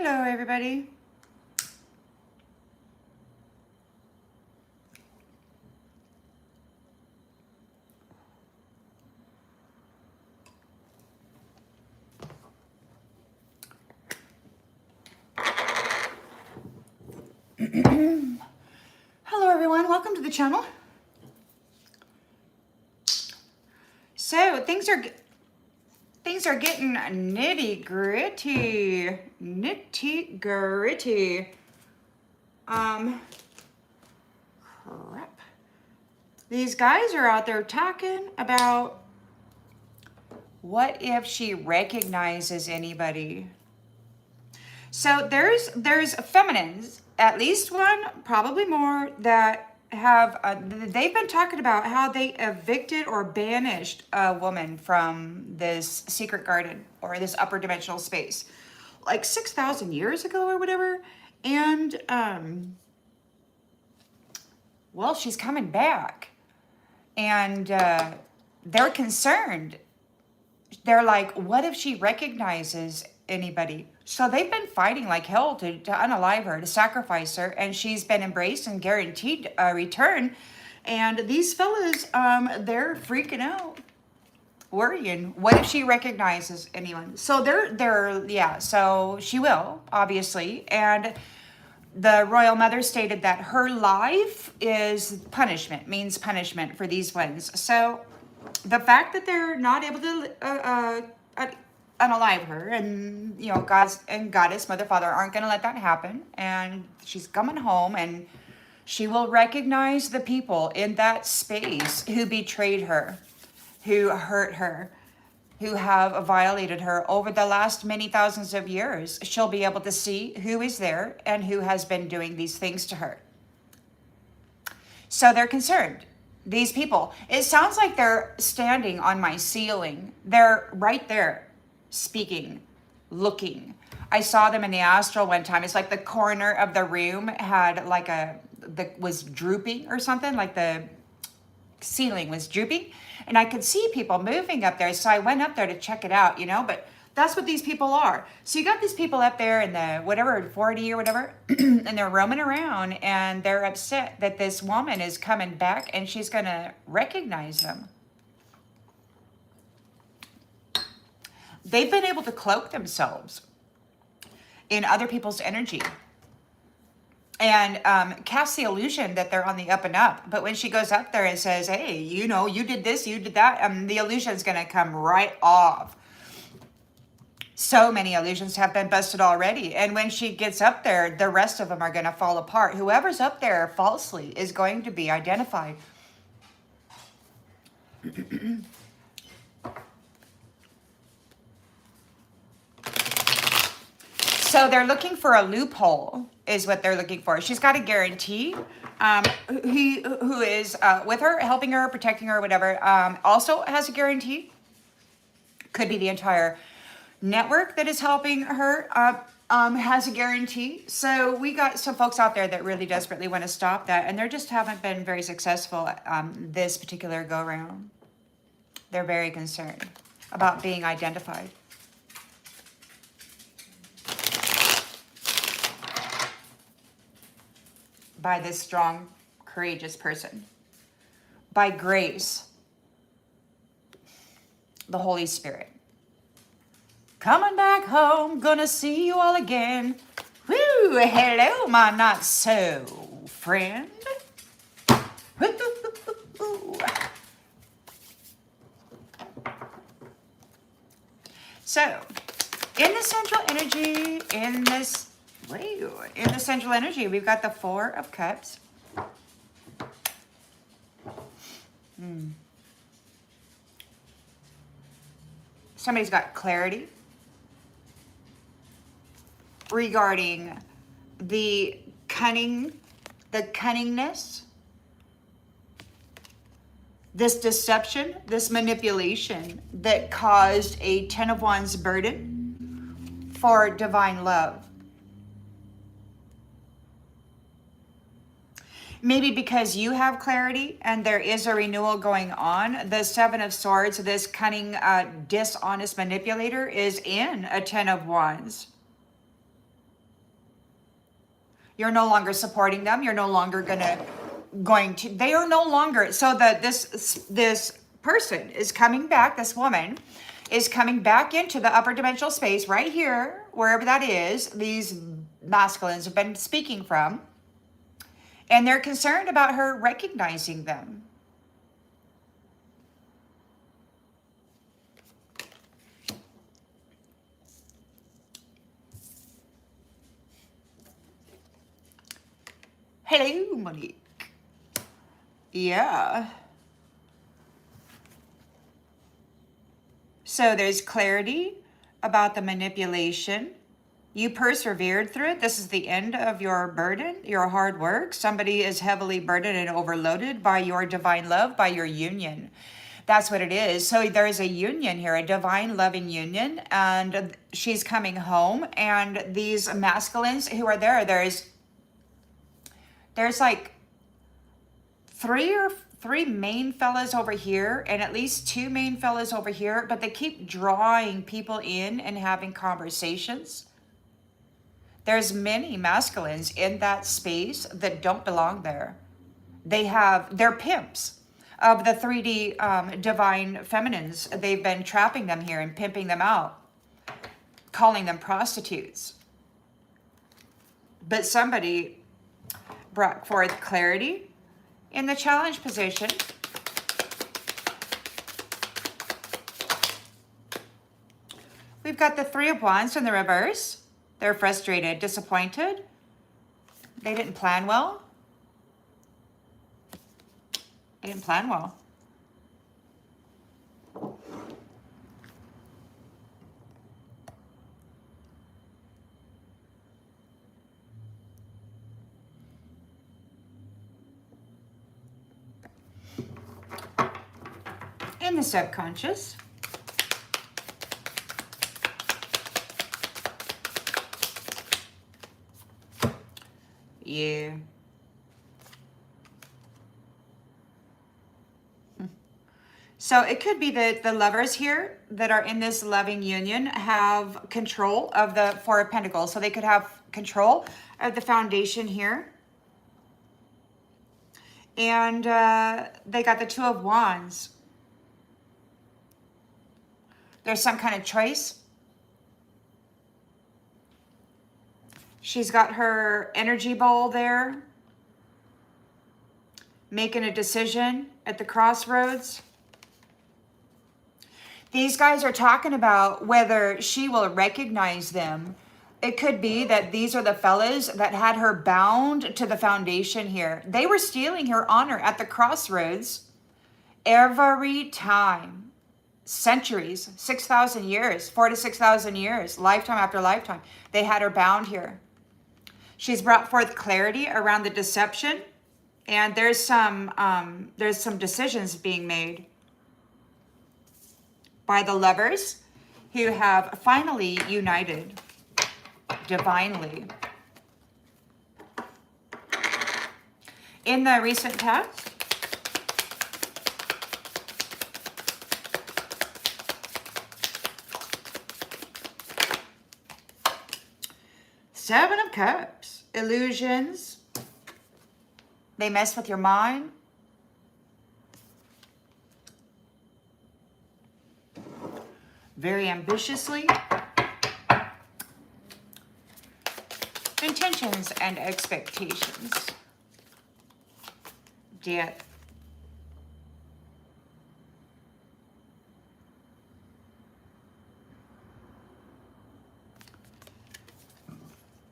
Hello, everybody. Hello, everyone. Welcome to the channel. So things are getting nitty gritty. Nitty gritty. Crap. These guys are out there talking about what if she recognizes anybody. So there's feminines, at least one, probably more, that have they've been talking about how they evicted or banished a woman from this secret garden or this upper dimensional space like 6,000 years ago or whatever. And well, she's coming back, and they're concerned. They're like, what if she recognizes anybody? So they've been fighting like hell to unalive her, to sacrifice her, and she's been embraced and guaranteed a return. And these fellas, they're freaking out, worrying. What if she recognizes anyone? So yeah. So she will, obviously, and the royal mother stated that her life is punishment, means punishment for these ones. So the fact that they're not able to unalive her, and God's and Goddess, Mother, Father aren't going to let that happen, and she's coming home, and she will recognize the people in that space who betrayed her, who hurt her, who have violated her over the last many thousands of years. She'll be able to see who is there and who has been doing these things to her. So they're concerned. These people, it sounds like they're standing on my ceiling. They're right there, speaking, looking. I saw them in the astral one time. It's like the corner of the room had like was drooping or something, like the ceiling was drooping, and I could see people moving up there. So I went up there to check it out, but that's what these people are. So you got these people up there in the whatever 40 or whatever, and they're roaming around, and they're upset that this woman is coming back and she's going to recognize them. They've been able to cloak themselves in other people's energy and cast the illusion that they're on the up and up. But when she goes up there and says, hey, you did this, you did that, the illusion's going to come right off. So many illusions have been busted already. And when she gets up there, the rest of them are going to fall apart. Whoever's up there falsely is going to be identified. So they're looking for a loophole, is what they're looking for. She's got a guarantee. Who is with her, helping her, protecting her, whatever, also has a guarantee. Could be the entire network that is helping her has a guarantee. So we got some folks out there that really desperately want to stop that, and they just haven't been very successful this particular go round. They're very concerned about being identified. By this strong, courageous person. By grace. The Holy Spirit. Coming back home, gonna see you all again. Woo! Hello, my not so friend. So, in the central energy, in the central energy, we've got the Four of Cups. Somebody's got clarity regarding the cunningness, this deception, this manipulation that caused a Ten of Wands burden for divine love. Maybe because you have clarity and there is a renewal going on. The Seven of Swords, this cunning, dishonest manipulator, is in a Ten of Wands. You're no longer supporting them. You're no longer going to, they are no longer, so that this person is coming back, this woman is coming back into the upper dimensional space right here, wherever that is, these masculines have been speaking from, and they're concerned about her recognizing them. Hello, Monique. Yeah. So there's clarity about the manipulation. You persevered through it. This is the end of your burden, your hard work. Somebody is heavily burdened and overloaded by your divine love, by your union. That's what it is. So there's a union here, a divine loving union, and she's coming home. And these masculines who are there, there's like three main fellas over here and at least two main fellas over here, but they keep drawing people in and having conversations. There's many masculines in that space that don't belong there. They're pimps of the 3D divine feminines. They've been trapping them here and pimping them out, calling them prostitutes. But somebody brought forth clarity in the challenge position. We've got the Three of Wands in the reverse. They're frustrated, disappointed. They didn't plan well. They didn't plan well. In the subconscious, yeah. So it could be that the lovers here that are in this loving union have control of the Four of Pentacles. So they could have control of the foundation here. And they got the Two of Wands. There's some kind of choice. She's got her energy bowl there, making a decision at the crossroads. These guys are talking about whether she will recognize them. It could be that these are the fellas that had her bound to the foundation here. They were stealing her honor at the crossroads every time. Centuries, 6,000 years, 4,000 to 6,000 years, lifetime after lifetime. They had her bound here. She's brought forth clarity around the deception, and there's some decisions being made by the lovers who have finally united divinely. In the recent past, Seven of Cups, illusions. They mess with your mind. Very ambitiously. Intentions and expectations. Death.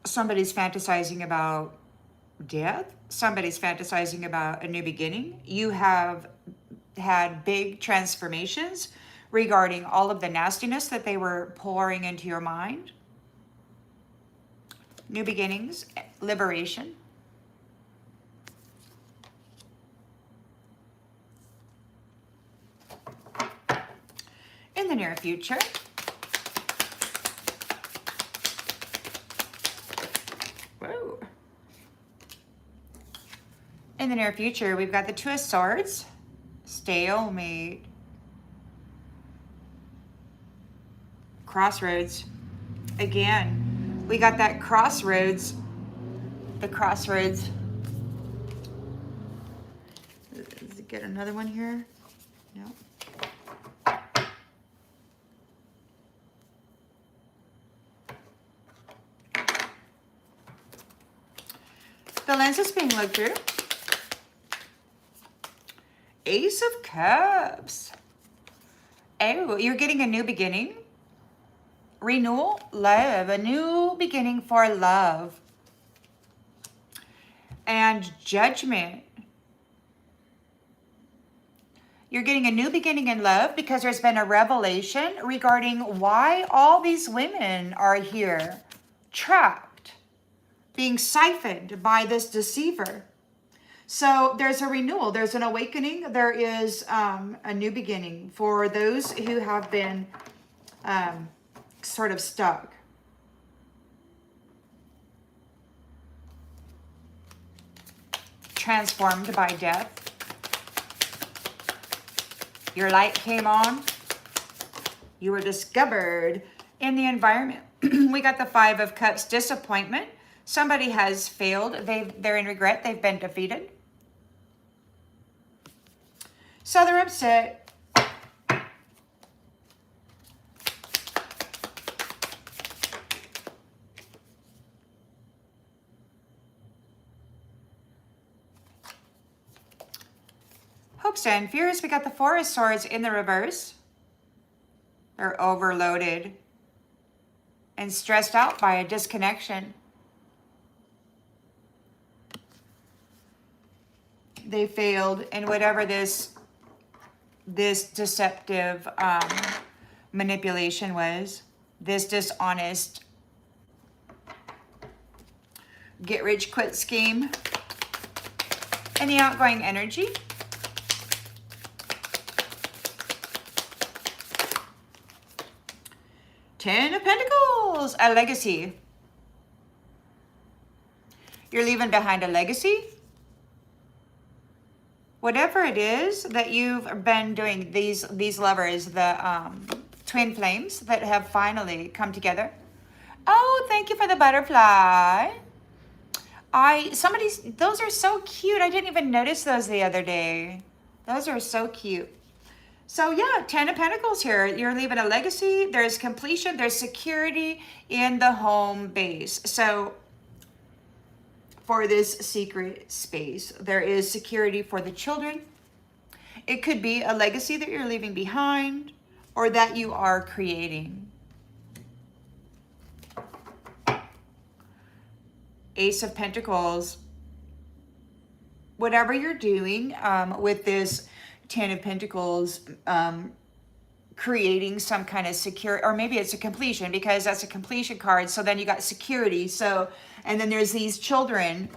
Somebody's fantasizing about death. Somebody's fantasizing about a new beginning. You have had big transformations regarding all of the nastiness that they were pouring into your mind. New beginnings, liberation. In the near future, in the near future, we've got the Two of Swords, stalemate, crossroads. Again, we got that crossroads the crossroads. Does it get another one here? No. The lens is being looked through. Ace of Cups. Oh, you're getting a new beginning. Renewal, love, a new beginning for love. And Judgment. You're getting a new beginning in love because there's been a revelation regarding why all these women are here, trapped, being siphoned by this deceiver. So there's a renewal, there's an awakening, there is a new beginning for those who have been sort of stuck. Transformed by death. Your light came on. You were discovered in the environment. We got the Five of Cups, disappointment. Somebody has failed. They're in regret. They've been defeated. So they're upset. Hopes and fears. We got the Four of Swords in the reverse. They're overloaded and stressed out by a disconnection. They failed in whatever this deceptive manipulation was, this dishonest get-rich-quit scheme. And the outgoing energy. Ten of Pentacles, a legacy. You're leaving behind a legacy. Whatever it is that you've been doing, these lovers, the twin flames that have finally come together. Oh, thank you for the butterfly. Those are so cute. I didn't even notice those the other day. Those are so cute. So yeah, Ten of Pentacles here. You're leaving a legacy. There's completion. There's security in the home base. So for this secret space, there is security for the children. It could be a legacy that you're leaving behind or that you are creating. Ace of Pentacles. Whatever you're doing with this Ten of Pentacles, creating some kind of secure, or maybe it's a completion because that's a completion card. So then you got security. So, and then there's these children,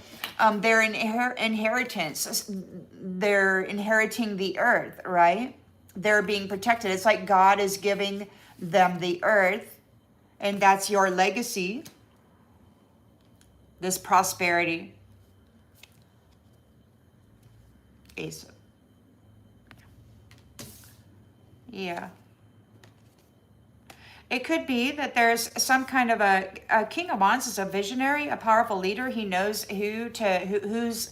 their inheritance. They're inheriting the earth, right? They're being protected. It's like God is giving them the earth, and that's your legacy. This prosperity. Ace. Yeah. It could be that there's some kind of a King of Wands is a visionary, a powerful leader. He knows who's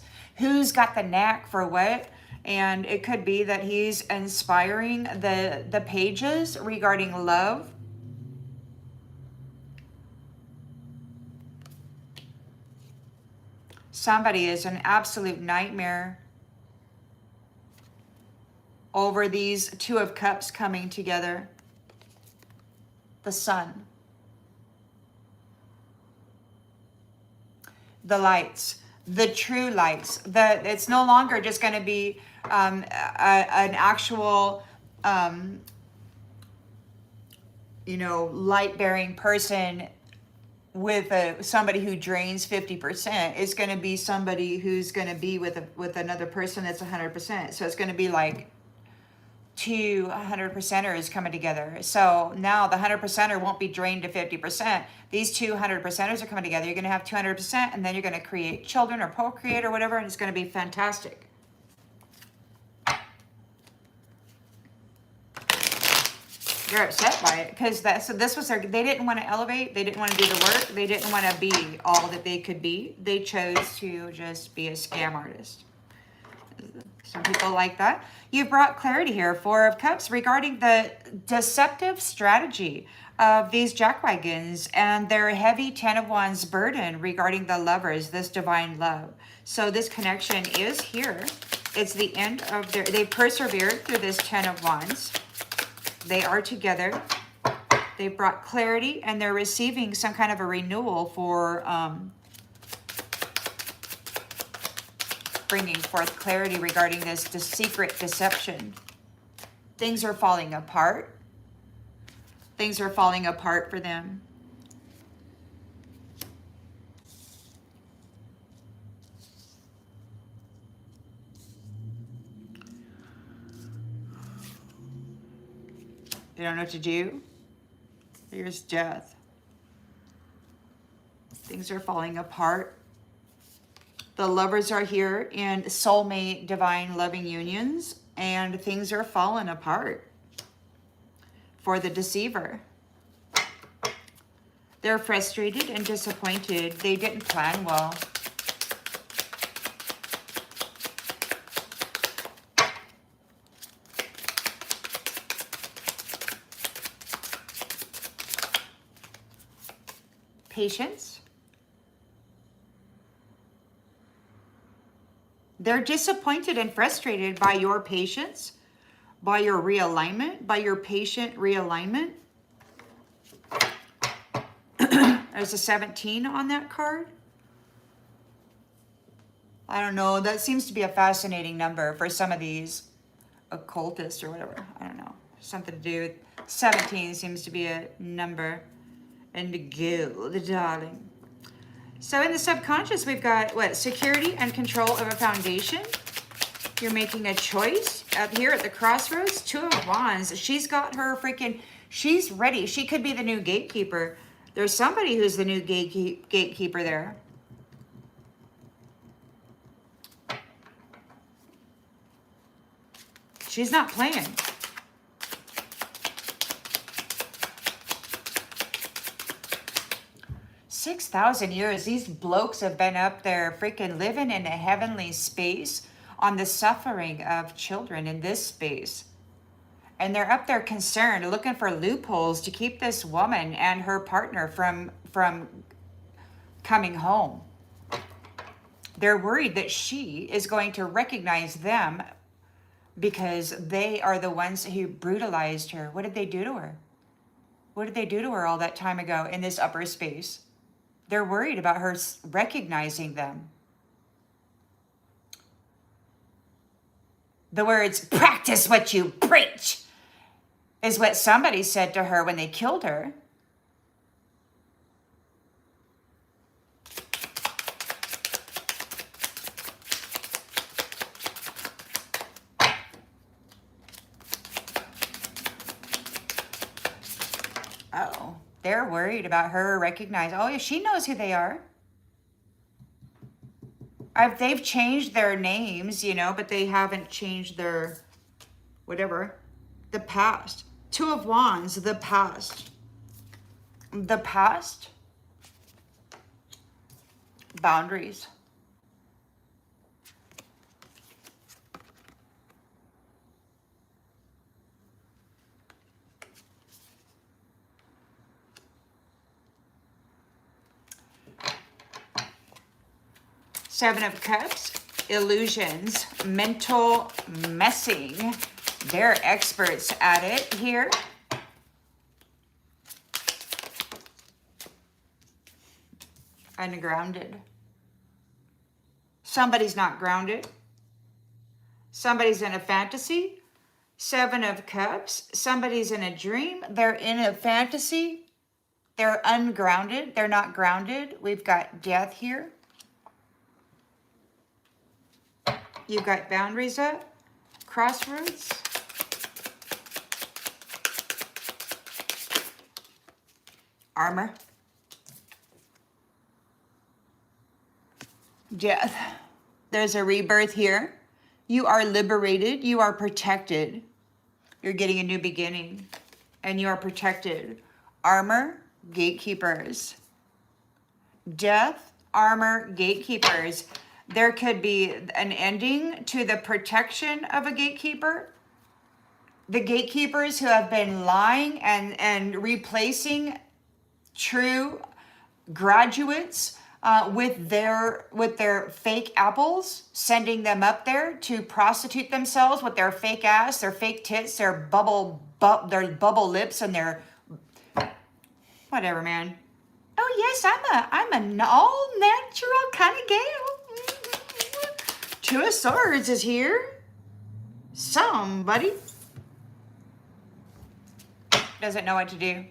got the knack for what. And it could be that he's inspiring the pages regarding love. Somebody is an absolute nightmare over these Two of Cups coming together. The Sun. The lights. The true lights. It's no longer just going to be an actual, light-bearing person with somebody who drains 50%. It's going to be somebody who's going to be with another person that's 100%. So it's going to be like two 100%ers coming together. So now the 100%er won't be drained to 50%. These two 100%ers are coming together. You're going to have 200%, and then you're going to create children or procreate or whatever, and it's going to be fantastic. They're upset by it because so this was their, they didn't want to elevate. They didn't want to do the work. They didn't want to be all that they could be. They chose to just be a scam artist. Some people like that. You brought clarity here, Four of Cups, regarding the deceptive strategy of these jackwagons and their heavy Ten of Wands burden regarding the lovers, this divine love. So this connection is here. It's the end of their, they persevered through this Ten of Wands. They are together. They brought clarity and they're receiving some kind of a renewal for bringing forth clarity regarding this secret deception. Things are falling apart. Things are falling apart for them. They don't know what to do. Here's death. Things are falling apart. The lovers are here in soulmate, divine, loving unions, and things are falling apart for the deceiver. They're frustrated and disappointed. They didn't plan well. Patience. They're disappointed and frustrated by your patience, by your realignment, by your patient realignment. There's a 17 on that card. I don't know. That seems to be a fascinating number for some of these occultists or whatever. I don't know. Something to do with 17 seems to be a number. And gold, darling. So in the subconscious, we've got what? Security and control of a foundation. You're making a choice up here at the crossroads. Two of Wands. She's got her freaking, she's ready. She could be the new gatekeeper. There's somebody who's the new gatekeeper there. She's not playing. $6,000 years. These blokes have been up there freaking living in a heavenly space on the suffering of children in this space. And they're up there concerned, looking for loopholes to keep this woman and her partner from coming home. They're worried that she is going to recognize them because they are the ones who brutalized her. What did they do to her? What did they do to her all that time ago in this upper space? They're worried about her recognizing them. The words, practice what you preach, is what somebody said to her when they killed her. Uh-oh. They're worried about her recognizing. Oh, yeah, she knows who they are. They've changed their names, you know, but they haven't changed their whatever. The past. Two of Wands, the past. The past. Boundaries. Seven of Cups, illusions, mental messing. They're experts at it here. Ungrounded. Somebody's not grounded. Somebody's in a fantasy. Seven of Cups. Somebody's in a dream. They're in a fantasy. They're ungrounded. They're not grounded. We've got death here. You've got boundaries up, crossroads. Armor. Death. There's a rebirth here. You are liberated. You are protected. You're getting a new beginning. and you are protected. Armor, gatekeepers. Death, armor, gatekeepers. There could be an ending to the protection of a gatekeeper. The gatekeepers who have been lying and replacing true graduates with their fake apples, sending them up there to prostitute themselves with their fake ass, their fake tits, their bubble lips, and their whatever, man. Oh yes, I'm an all natural kind of gal. Two of Swords is here. Somebody doesn't know what to do.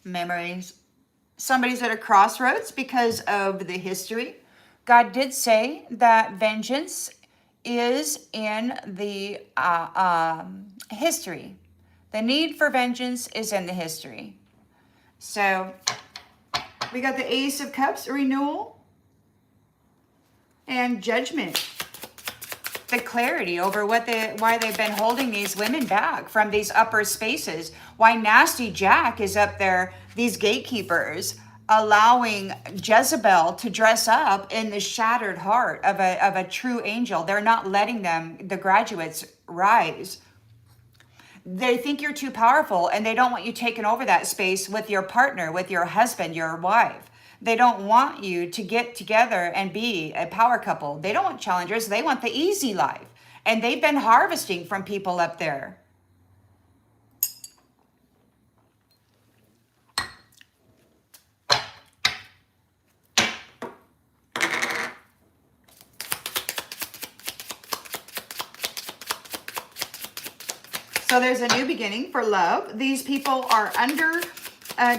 Memories. Somebody's at a crossroads because of the history. God did say that vengeance is in the history. The need for vengeance is in the history. So we got the Ace of Cups, renewal, and judgment. The clarity over why they've been holding these women back from these upper spaces. Why Nasty Jack is up there, these gatekeepers, allowing Jezebel to dress up in the shattered heart of a true angel. They're not letting them, the graduates, rise. They think you're too powerful, and they don't want you taking over that space with your partner, with your husband, your wife. They don't want you to get together and be a power couple. They don't want challengers. They want the easy life. And they've been harvesting from people up there. So there's a new beginning for love. These people are under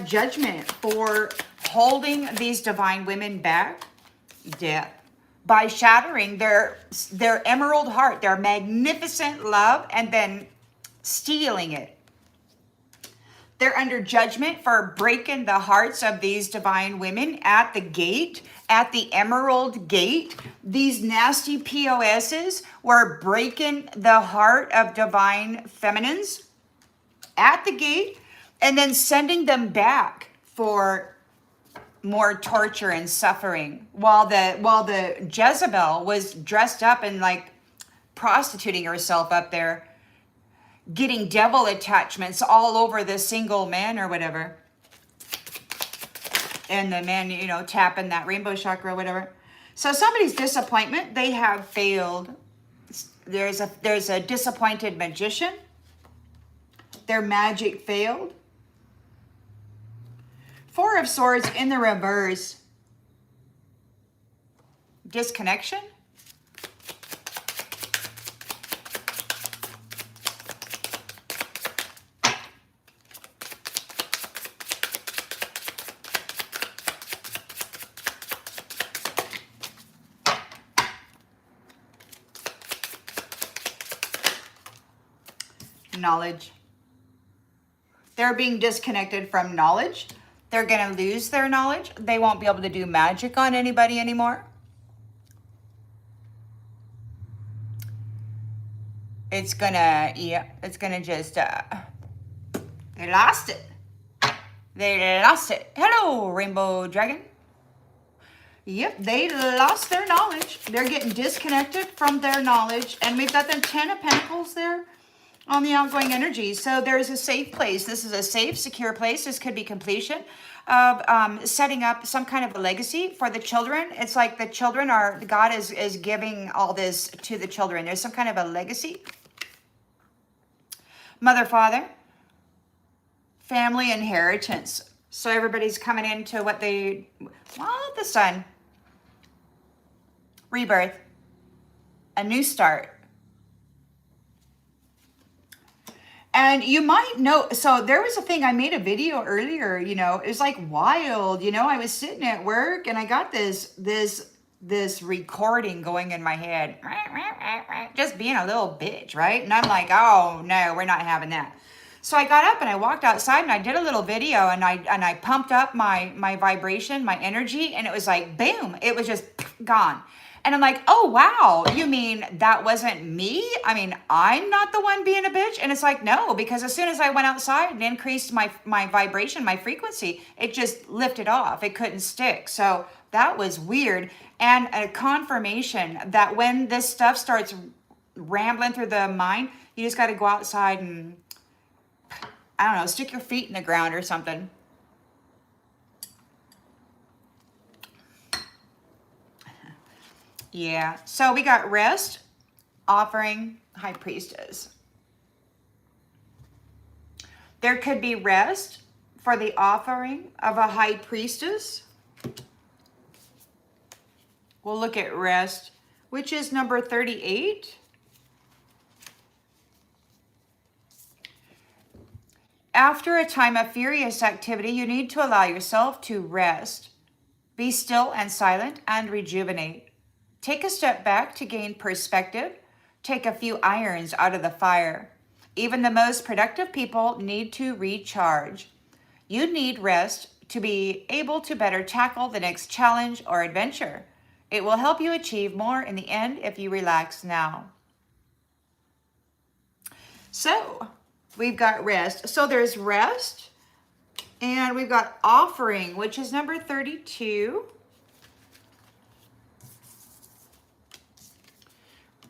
judgment for holding these divine women back. Death. By shattering their emerald heart, their magnificent love, and then stealing it. They're under judgment for breaking the hearts of these divine women at the gate, at the emerald gate. These nasty POSs were breaking the heart of divine feminines at the gate and then sending them back for more torture and suffering while the Jezebel was dressed up and like prostituting herself up there, getting devil attachments all over the single man or whatever. And the man, you know, tapping that rainbow chakra or whatever. So somebody's disappointment, they have failed. There's a disappointed magician. Their magic failed. Four of Swords in the reverse. Disconnection. Knowledge. They're being disconnected from knowledge. They're going to lose their knowledge. They won't be able to do magic on anybody anymore. It's going to just, they lost it. They lost it. Hello, Rainbow Dragon. Yep, they lost their knowledge. They're getting disconnected from their knowledge. And we've got the Ten of Pentacles there on the outgoing energy. So there's a safe place. This is a safe, secure place. This could be completion of setting up some kind of a legacy for the children. It's like the children are, God is giving all this to the children. There's some kind of a legacy. Mother, father, family, inheritance. So everybody's coming into what they, well, the sun. Rebirth. A new start. And you might know, so there was a thing, I made a video earlier, you know, it was like wild, you know, I was sitting at work and I got this recording going in my head, just being a little bitch, right? And I'm like, oh no, we're not having that. So I got up and I walked outside and I did a little video, and I pumped up my vibration, my energy, and it was like boom, it was just gone. And I'm like, oh wow, you mean that wasn't me? I mean, I'm not the one being a bitch? And it's like, no, because as soon as I went outside and increased my vibration, my frequency, it just lifted off. It couldn't stick. So that was weird. And a confirmation that when this stuff starts rambling through the mind, you just got to go outside and, I don't know, stick your feet in the ground or something. Yeah. So we got rest, offering, high priestess. There could be rest for the offering of a high priestess. We'll look at rest, which is number 38. After a time of furious activity, you need to allow yourself to rest. Be still and silent and rejuvenate. Take a step back to gain perspective. Take a few irons out of the fire. Even the most productive people need to recharge. You need rest to be able to better tackle the next challenge or adventure. It will help you achieve more in the end if you relax now. So, we've got rest. So there's rest, and we've got offering, which is number 32.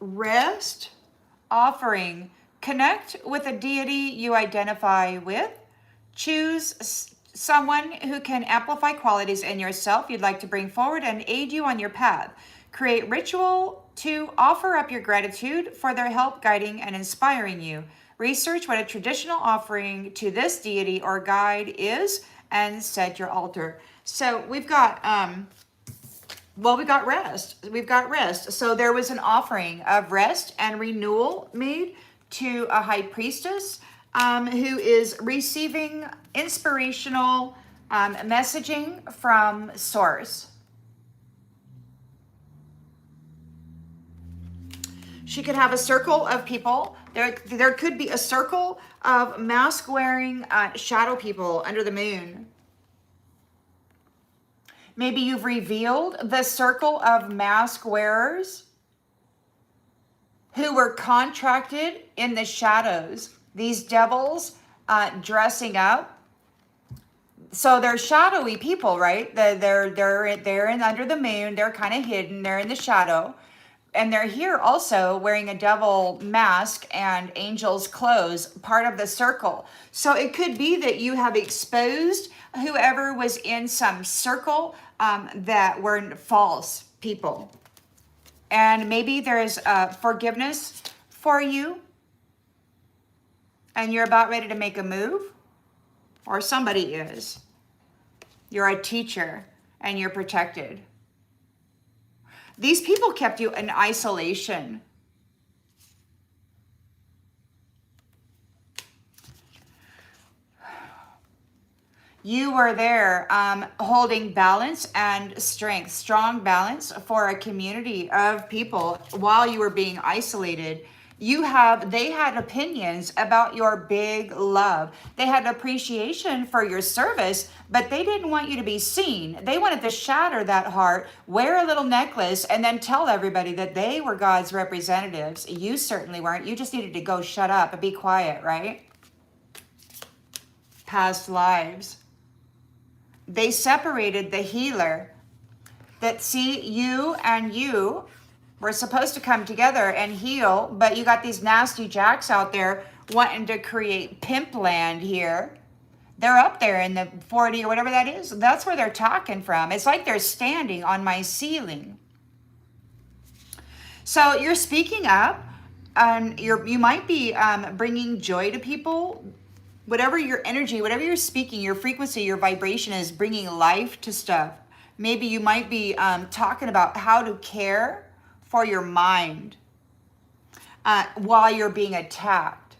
Rest, offering. Connect with a deity you identify with. Choose someone who can amplify qualities in yourself you'd like to bring forward and aid you on your path. Create ritual to offer up your gratitude for their help guiding and inspiring you. Research what a traditional offering to this deity or guide is and set your altar. So we've got we got rest. We've got rest. So there was an offering of rest and renewal made to a high priestess who is receiving inspirational messaging from source. She could have a circle of people. There could be a circle of mask-wearing shadow people under the moon. Maybe you've revealed the circle of mask wearers who were contracted in the shadows. These devils dressing up. So they're shadowy people, right? They're in under the moon. They're kind of hidden. They're in the shadow. And they're here also wearing a devil mask and angel's clothes, part of the circle. So it could be that you have exposed whoever was in some circle that were false people. And maybe there's forgiveness for you, and you're about ready to make a move, or somebody is. You're a teacher, and you're protected. These people kept you in isolation. You were there holding balance and strength, strong balance for a community of people while you were being isolated. They had opinions about your big love. They had appreciation for your service, but they didn't want you to be seen. They wanted to shatter that heart, wear a little necklace, and then tell everybody that they were God's representatives. You certainly weren't. You just needed to go shut up and be quiet, right? Past lives. They separated the healer. That see, you and you were supposed to come together and heal, but you got these nasty jacks out there wanting to create pimp land here. They're up there in the 40 or whatever that is. That's where they're talking from. It's like they're standing on my ceiling. So you're speaking up, and you might be bringing joy to people. Whatever your energy, whatever you're speaking, your frequency, your vibration is bringing life to stuff. Maybe you might be talking about how to care for your mind while you're being attacked.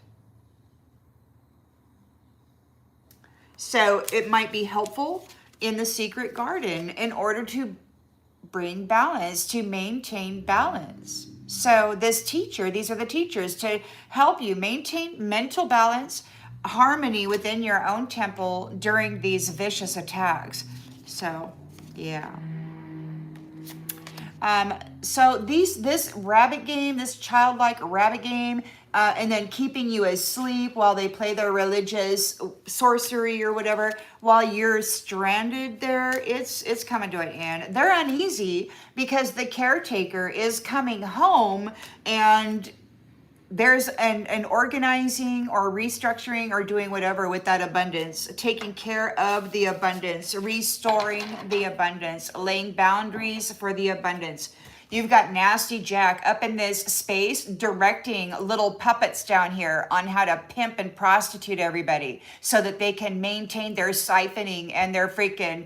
So it might be helpful in the secret garden in order to bring balance, to maintain balance. So these are the teachers to help you maintain mental balance, harmony within your own temple during these vicious attacks. So, yeah. So this rabbit game, this childlike rabbit game, and then keeping you asleep while they play their religious sorcery or whatever, while you're stranded there, it's coming to an end. They're uneasy because the caretaker is coming home, and there's an organizing or restructuring or doing whatever with that abundance, taking care of the abundance, restoring the abundance, laying boundaries for the abundance. You've got Nasty Jack up in this space directing little puppets down here on how to pimp and prostitute everybody so that they can maintain their siphoning and their freaking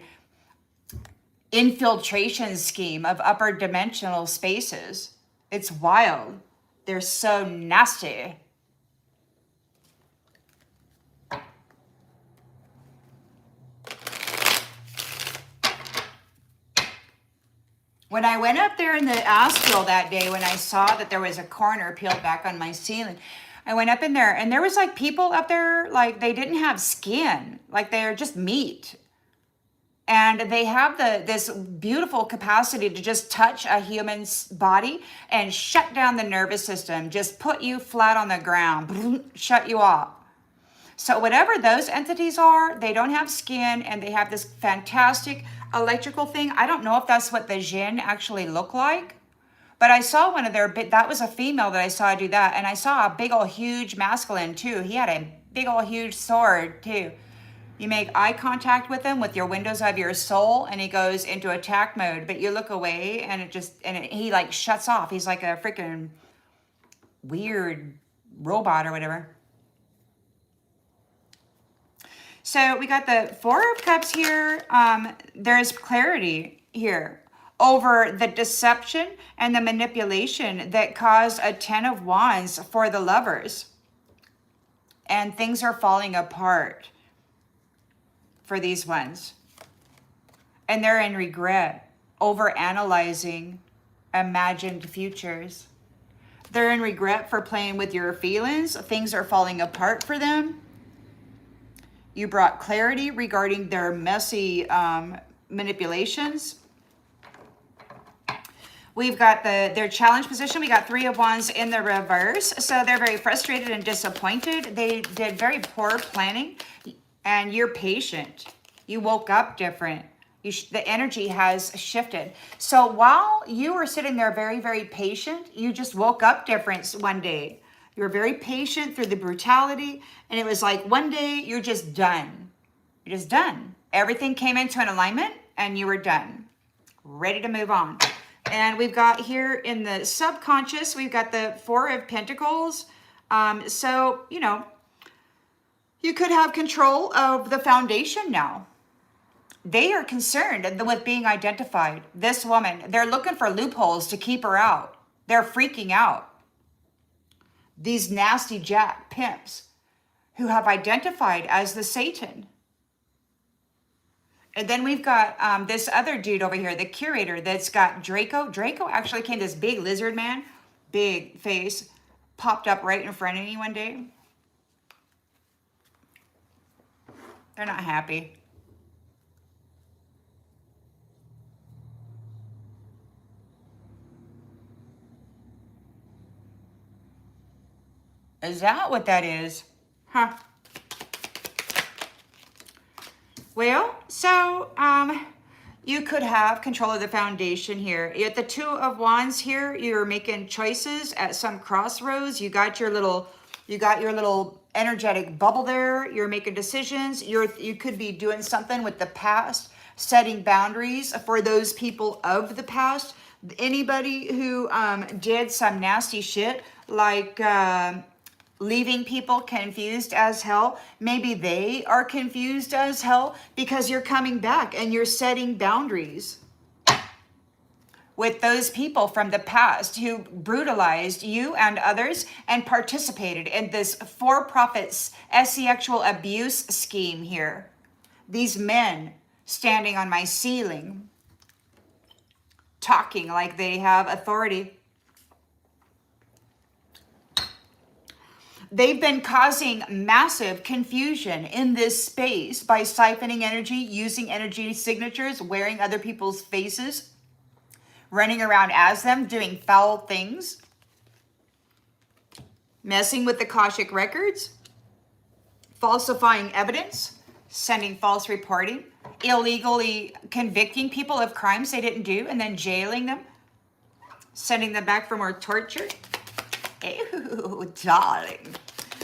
infiltration scheme of upper dimensional spaces. It's wild. They're so nasty. When I went up there in the astral that day, when I saw that there was a corner peeled back on my ceiling, I went up in there and there was like people up there, like they didn't have skin, like they're just meat. And they have this beautiful capacity to just touch a human's body and shut down the nervous system, just put you flat on the ground, shut you off. So whatever those entities are, they don't have skin and they have this fantastic electrical thing. I don't know if that's what the Jinn actually look like, but I saw one of their, that was a female that I saw do that. And I saw a big old huge masculine too. He had a big old huge sword too. You make eye contact with him with your windows of your soul and he goes into attack mode, but you look away and he like shuts off. He's like a freaking weird robot or whatever. So we got the Four of Cups here. There's clarity here over the deception and the manipulation that caused a Ten of Wands for the lovers. And things are falling apart for these ones. And they're in regret over analyzing imagined futures. They're in regret for playing with your feelings. Things are falling apart for them. You brought clarity regarding their messy manipulations. We've got their challenge position. We got Three of Wands in the reverse. So they're very frustrated and disappointed. They did very poor planning. And you're patient. You woke up different. The energy has shifted. So while you were sitting there very, very patient, you just woke up different one day. You were very patient through the brutality. And it was like one day you're just done. You're just done. Everything came into an alignment and you were done. Ready to move on. And we've got here in the subconscious, we've got the Four of Pentacles. So, you know, you could have control of the foundation now. They are concerned with being identified. This woman, they're looking for loopholes to keep her out. They're freaking out. These nasty jack pimps who have identified as the Satan. And then we've got this other dude over here, the curator, that's got Draco. Draco actually came, this big lizard man, big face, popped up right in front of me one day. They're not happy. Is that what that is? Huh. Well, so you could have control of the foundation here. At the Two of Wands here, you're making choices at some crossroads. You got your little energetic bubble there. You're making decisions. You could be doing something with the past, setting boundaries for those people of the past. Anybody who did some nasty shit, like leaving people confused as hell, maybe they are confused as hell because you're coming back and you're setting boundaries with those people from the past who brutalized you and others and participated in this for-profit sexual abuse scheme here. These men standing on my ceiling, talking like they have authority. They've been causing massive confusion in this space by siphoning energy, using energy signatures, wearing other people's faces, running around as them, doing foul things, messing with the Akashic records, falsifying evidence, sending false reporting, illegally convicting people of crimes they didn't do and then jailing them, sending them back for more torture. Ew, darling.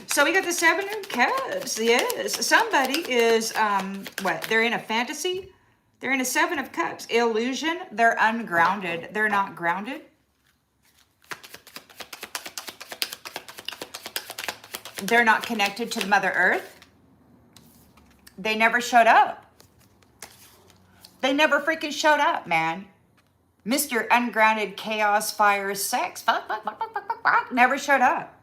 So we got the Seven of Cups. Yes, somebody is, what? They're in a fantasy. They're in a Seven of Cups. Illusion. They're ungrounded. They're not grounded. They're not connected to the Mother Earth. They never showed up. They never freaking showed up, man. Mr. Ungrounded Chaos Fire Sex. Fuck, never showed up.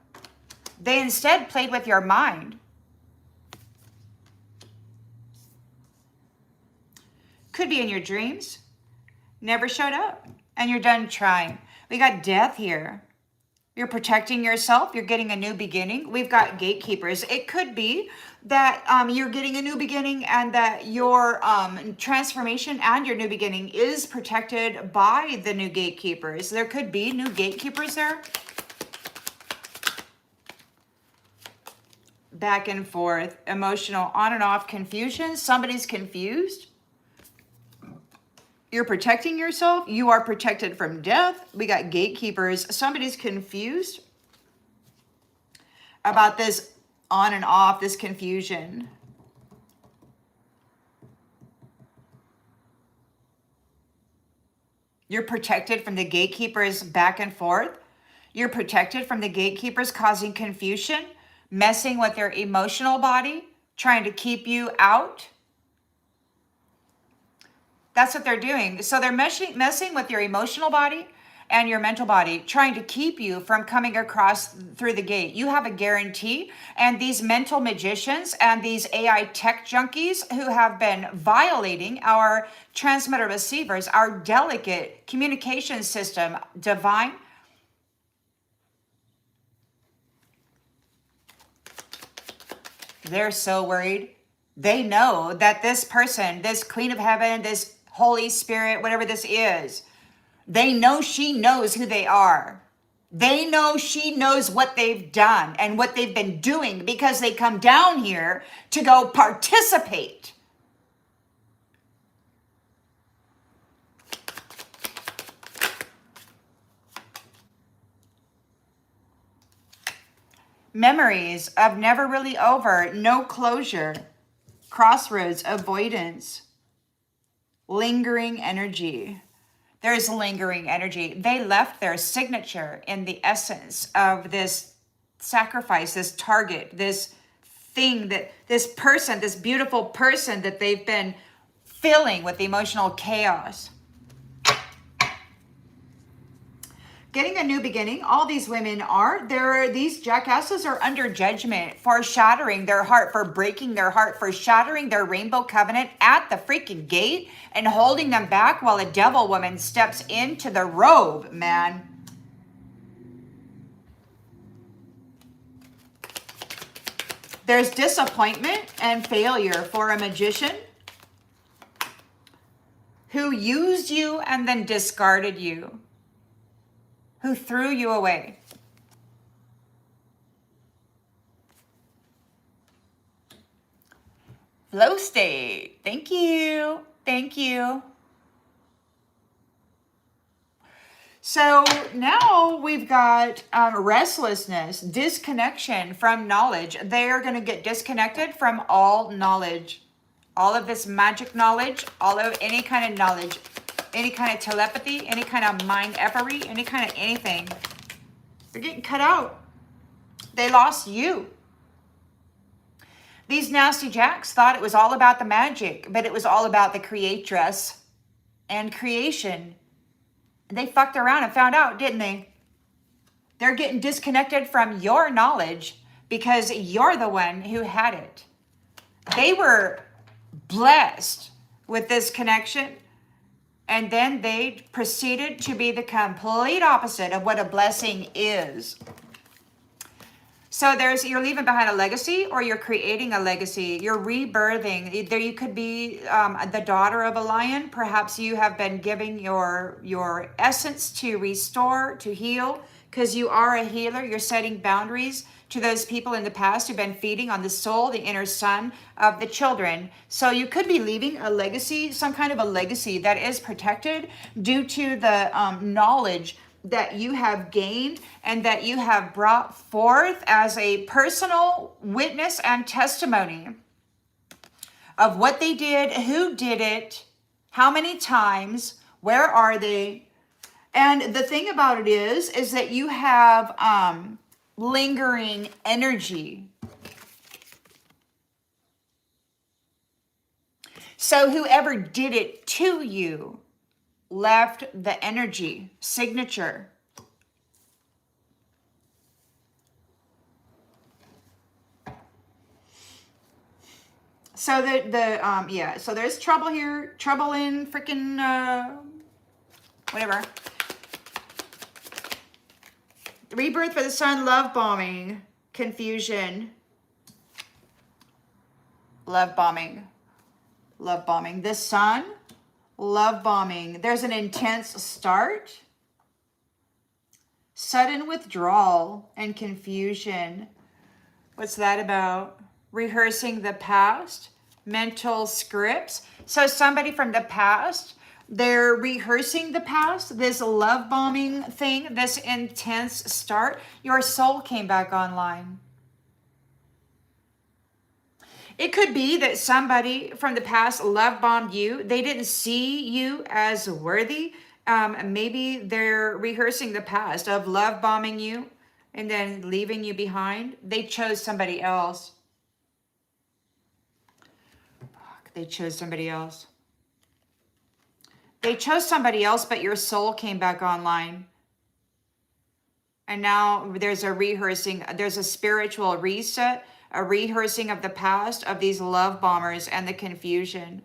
They instead played with your mind. Could be in your dreams. Never showed up. And you're done trying. We got death here. You're protecting yourself. You're getting a new beginning. We've got gatekeepers. It could be that you're getting a new beginning and that your transformation and your new beginning is protected by the new gatekeepers. There could be new gatekeepers there. Back and forth. Emotional on and off confusion. Somebody's confused. You're protecting yourself. You are protected from death. We got gatekeepers. Somebody's confused about this on and off, this confusion. You're protected from the gatekeepers back and forth. You're protected from the gatekeepers causing confusion, messing with their emotional body, trying to keep you out. That's what they're doing. So they're messing with your emotional body and your mental body, trying to keep you from coming across through the gate. You have a guarantee. And these mental magicians and these AI tech junkies who have been violating our transmitter receivers, our delicate communication system, divine. They're so worried. They know that this person, this Queen of Heaven, this Holy Spirit, whatever this is, they know she knows who they are. They know she knows what they've done and what they've been doing because they come down here to go participate. Memories of never really over, no closure, crossroads, avoidance. Lingering energy. There's lingering energy. They left their signature in the essence of this sacrifice, this target, this thing that this person, this beautiful person that they've been filling with emotional chaos. Getting a new beginning. All these women are. These jackasses are under judgment for shattering their heart, for breaking their heart, for shattering their rainbow covenant at the freaking gate and holding them back while a devil woman steps into the robe, man. There's disappointment and failure for a magician who used you and then discarded you, who threw you away. Flow state. Thank you. Thank you. So now we've got restlessness, disconnection from knowledge. They are going to get disconnected from all knowledge. All of this magic knowledge, all of any kind of knowledge, any kind of telepathy, any kind of mind effery, any kind of anything. They're getting cut out. They lost you. These nasty jacks thought it was all about the magic, but it was all about the creatress and creation. They fucked around and found out, didn't they? They're getting disconnected from your knowledge because you're the one who had it. They were blessed with this connection, and then they proceeded to be the complete opposite of what a blessing is. So you're leaving behind a legacy, or you're creating a legacy. You're rebirthing. There you could be the daughter of a lion. Perhaps you have been giving your essence to restore, to heal, because you are a healer. You're setting boundaries to those people in the past who've been feeding on the soul, the inner son of the children. So you could be leaving a legacy, some kind of a legacy that is protected due to the knowledge that you have gained and that you have brought forth as a personal witness and testimony of what they did, who did it, how many times, where are they. And the thing about it is that you have lingering energy. So whoever did it to you left the energy signature. So so there's trouble here, trouble in freaking whatever. Rebirth for the sun, love bombing, confusion, love bombing, love bombing. The sun, love bombing. There's an intense start, sudden withdrawal, and confusion. What's that about? Rehearsing the past, mental scripts. So somebody from the past, they're rehearsing the past, this love bombing thing, this intense start. Your soul came back online. It could be that somebody from the past love bombed you. They didn't see you as worthy. Maybe they're rehearsing the past of love bombing you and then leaving you behind. They chose somebody else. They chose somebody else. They chose somebody else, but your soul came back online. And now there's a rehearsing, there's a spiritual reset, a rehearsing of the past of these love bombers and the confusion.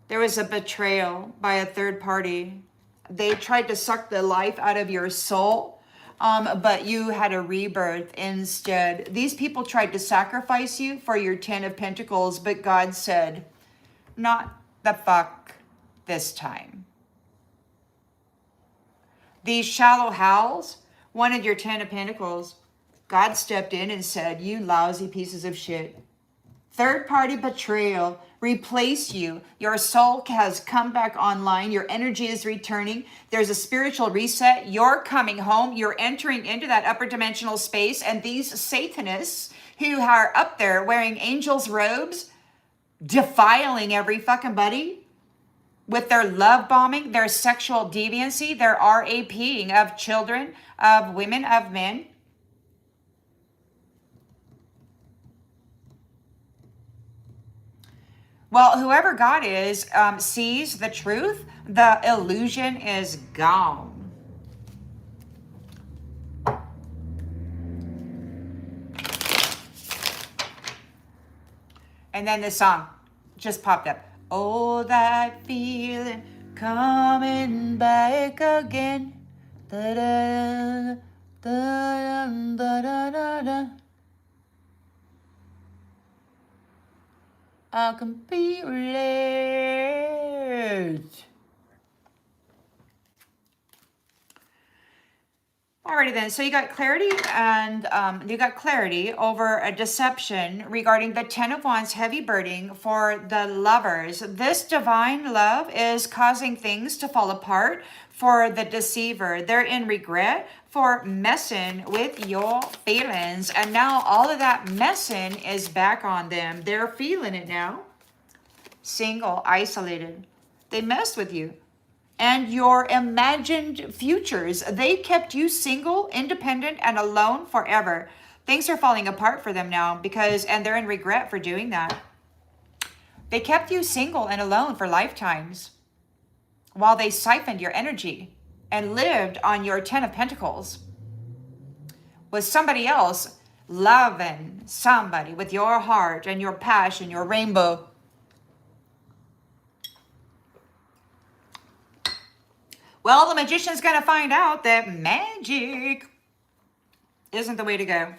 There was a betrayal by a third party. They tried to suck the life out of your soul, but you had a rebirth instead. These people tried to sacrifice you for your 10 of Pentacles, but God said, not the fuck this time. These shallow howls wanted your 10 of Pentacles. God stepped in and said, you lousy pieces of shit. Third party betrayal replaced you. Your soul has come back online. Your energy is returning. There's a spiritual reset. You're coming home. You're entering into that upper dimensional space. And these Satanists who are up there wearing angels' robes, defiling every fucking buddy with their love bombing, their sexual deviancy, their RAPing of children, of women, of men. Well, whoever God is sees the truth. The illusion is gone. And then this song just popped up. Oh, that feeling coming back again. Da da da da da da da. I can feel it. Alrighty then, so you got clarity, and you got clarity over a deception regarding the 10 of Wands heavy burden for the lovers. This divine love is causing things to fall apart for the deceiver. They're in regret for messing with your feelings, and now all of that messing is back on them. They're feeling it now. Single, isolated. They messed with you and your imagined futures. They kept you single, independent, and alone forever. Things are falling apart for them now and they're in regret for doing that. They kept you single and alone for lifetimes while they siphoned your energy and lived on your 10 of Pentacles with somebody else, loving somebody with your heart and your passion, your rainbow. Well, the magician's going to find out that magic isn't the way to go.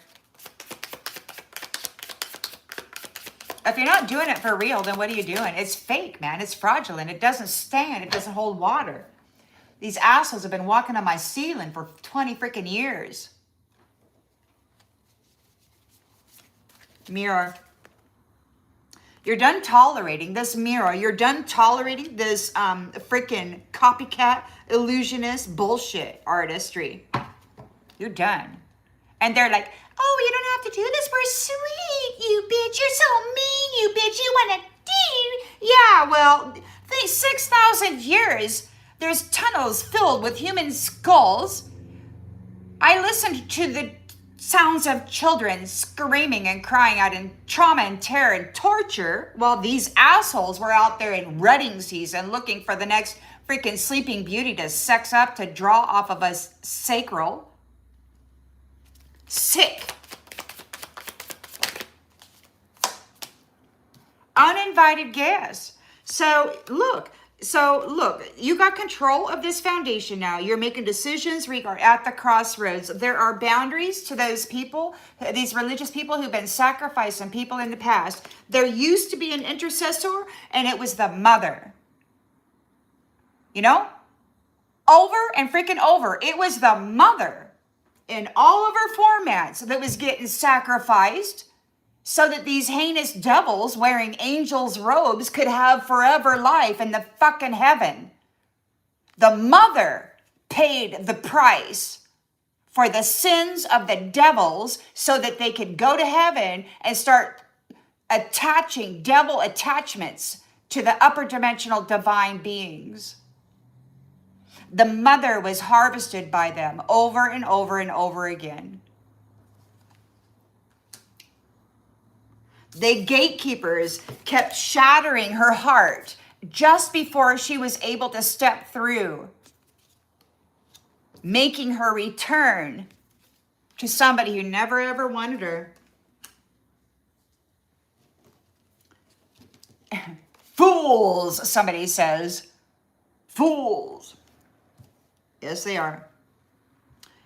If you're not doing it for real, then what are you doing? It's fake, man. It's fraudulent. It doesn't stand. It doesn't hold water. These assholes have been walking on my ceiling for 20 freaking years. Mirror. You're done tolerating this mirror. You're done tolerating this freaking copycat, illusionist, bullshit artistry. You're done. And they're like, oh, you don't have to do this. We're sweet, you bitch. You're so mean, you bitch. You want to do. Yeah, well, 6,000 years, there's tunnels filled with human skulls. I listened to the sounds of children screaming and crying out in trauma and terror and torture while these assholes were out there in rutting season looking for the next freaking sleeping beauty to sex up to draw off of us sacral. Sick. Uninvited guests. So look, you got control of this foundation now. You're making decisions at the crossroads. There are boundaries to those people, these religious people who've been sacrificing people in the past. There used to be an intercessor, and it was the mother. You know? Over and freaking over. It was the mother in all of her formats that was getting sacrificed so that these heinous devils wearing angels' robes could have forever life in the fucking heaven. The mother paid the price for the sins of the devils so that they could go to heaven and start attaching devil attachments to the upper dimensional divine beings. The mother was harvested by them over and over and over again. The gatekeepers kept shattering her heart just before she was able to step through, making her return to somebody who never ever wanted her. Fools, somebody says. Fools. Yes, they are.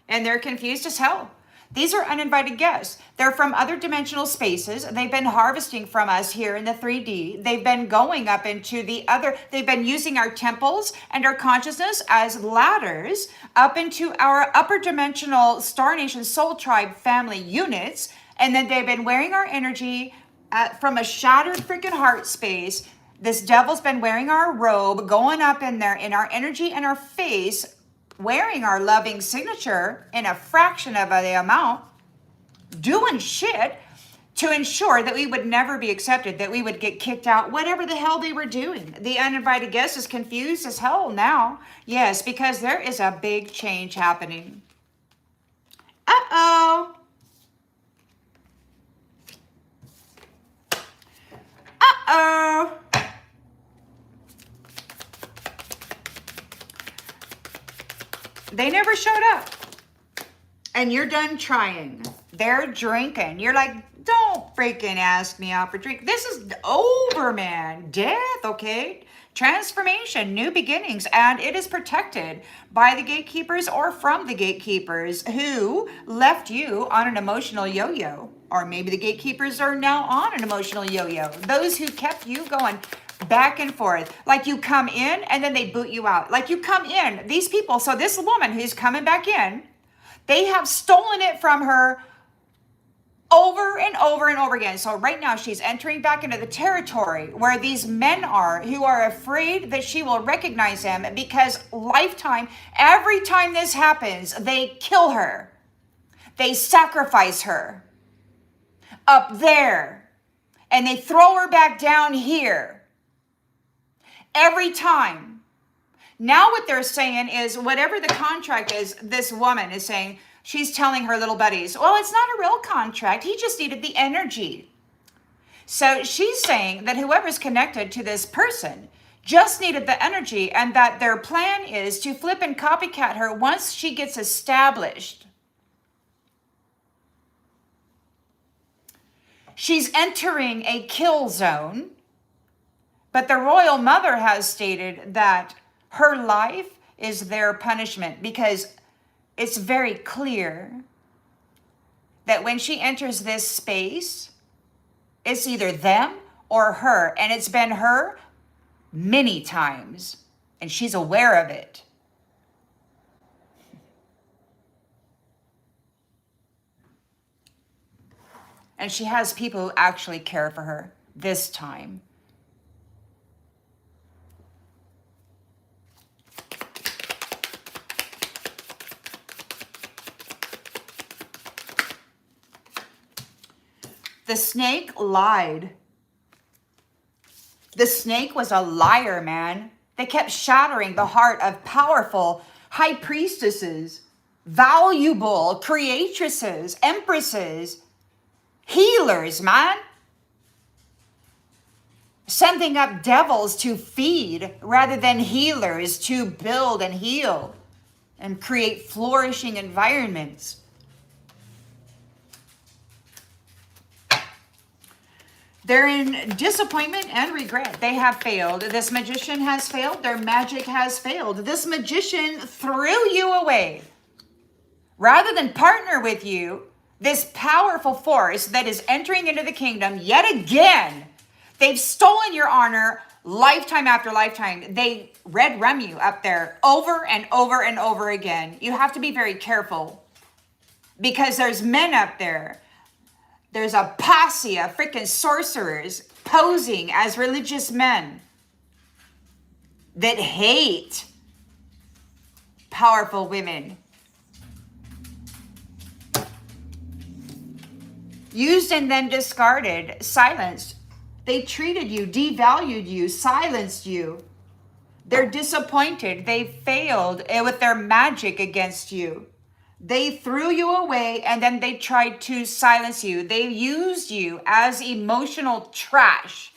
And they're confused as hell. These are uninvited guests. They're from other dimensional spaces. They've been harvesting from us here in the 3D. They've been going up into they've been using our temples and our consciousness as ladders up into our upper dimensional Star Nation Soul Tribe family units. And then they've been wearing our energy from a shattered freaking heart space. This devil's been wearing our robe, going up in there in our energy and our face, wearing our loving signature in a fraction of the amount, doing shit to ensure that we would never be accepted, that we would get kicked out, whatever the hell they were doing. The uninvited guest is confused as hell now. Yes, because there is a big change happening. Uh-oh. Uh-oh. They never showed up. And you're done trying. They're drinking. You're like, don't freaking ask me out for drink. This is over, man. Death, okay? Transformation, new beginnings. And it is protected by the gatekeepers or from the gatekeepers who left you on an emotional yo-yo. Or maybe the gatekeepers are now on an emotional yo-yo. Those who kept you going back and forth. Like you come in and then they boot you out. Like you come in. These people, so this woman who's coming back in, they have stolen it from her over and over and over again. So right now she's entering back into the territory where these men are who are afraid that she will recognize them because lifetime, every time this happens, they kill her. They sacrifice her up there and they throw her back down here. Every time. Now what they're saying is whatever the contract is, this woman is saying, she's telling her little buddies, well, it's not a real contract. He just needed the energy. So she's saying that whoever's connected to this person just needed the energy and that their plan is to flip and copycat her once she gets established. She's entering a kill zone. But the royal mother has stated that her life is their punishment because it's very clear that when she enters this space, it's either them or her. And it's been her many times. And she's aware of it. And she has people who actually care for her this time. The snake lied. The snake was a liar, man. They kept shattering the heart of powerful high priestesses, valuable creatresses, empresses, healers, man. Sending up devils to feed rather than healers to build and heal and create flourishing environments. They're in disappointment and regret. They have failed. This magician has failed. Their magic has failed. This magician threw you away. Rather than partner with you, this powerful force that is entering into the kingdom yet again, they've stolen your honor lifetime after lifetime. They red rum you up there over and over and over again. You have to be very careful because there's men up there. There's a posse of freaking sorcerers posing as religious men that hate powerful women. Used and then discarded, silenced. They treated you, devalued you, silenced you. They're disappointed. They failed with their magic against you. They threw you away and then they tried to silence you. They used you as emotional trash.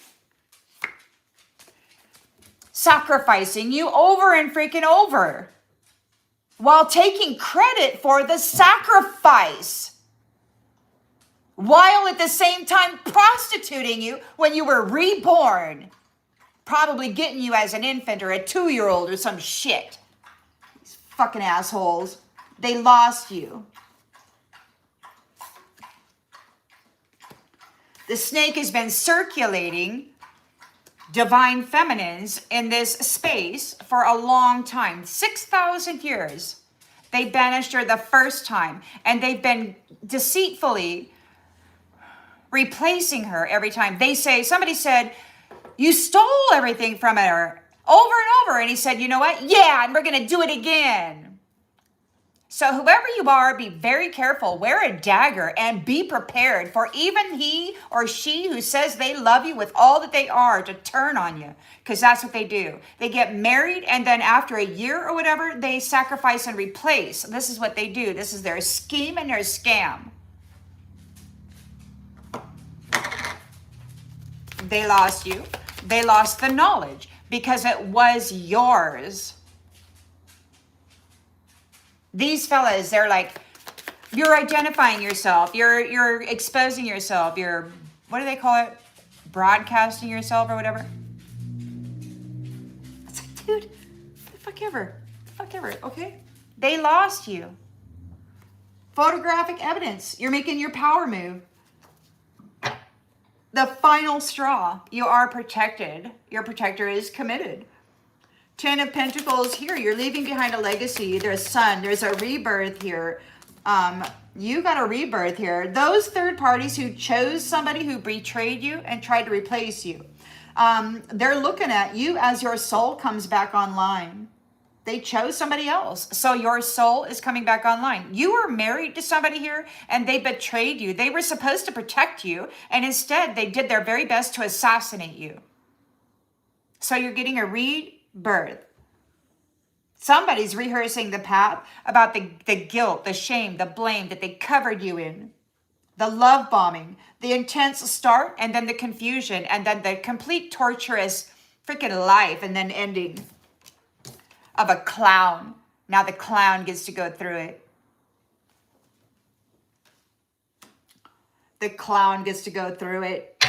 Sacrificing you over and freaking over while taking credit for the sacrifice. While at the same time prostituting you when you were reborn. Probably getting you as an infant or a 2-year-old or some shit. These fucking assholes. They lost you. The snake has been circulating divine feminines in this space for a long time. 6,000 years. They banished her the first time. And they've been deceitfully replacing her every time. They say, somebody said, you stole everything from her over and over. And he said, you know what? Yeah, and we're going to do it again. So whoever you are, be very careful. Wear a dagger and be prepared for even he or she who says they love you with all that they are to turn on you. Because that's what they do. They get married and then after a year or whatever, they sacrifice and replace. This is what they do. This is their scheme and their scam. They lost you. They lost the knowledge because it was yours. These fellas, they're like, you're identifying yourself. You're exposing yourself. You're, what do they call it? Broadcasting yourself or whatever. It's like, dude, the fuck ever. The fuck ever, okay? They lost you. Photographic evidence. You're making your power move. The final straw. You are protected. Your protector is committed. 10 of Pentacles here. You're leaving behind a legacy. There's son. There's a rebirth here. You got a rebirth here. Those third parties who chose somebody who betrayed you and tried to replace you. They're looking at you as your soul comes back online. They chose somebody else. So your soul is coming back online. You were married to somebody here and they betrayed you. They were supposed to protect you. And instead they did their very best to assassinate you. So you're getting a rebirth. Somebody's rehearsing the path about the guilt, the shame, the blame that they covered you in. The love bombing, the intense start, and then the confusion, and then the complete torturous freaking life, and then ending of a clown. Now the clown gets to go through it. The clown gets to go through it.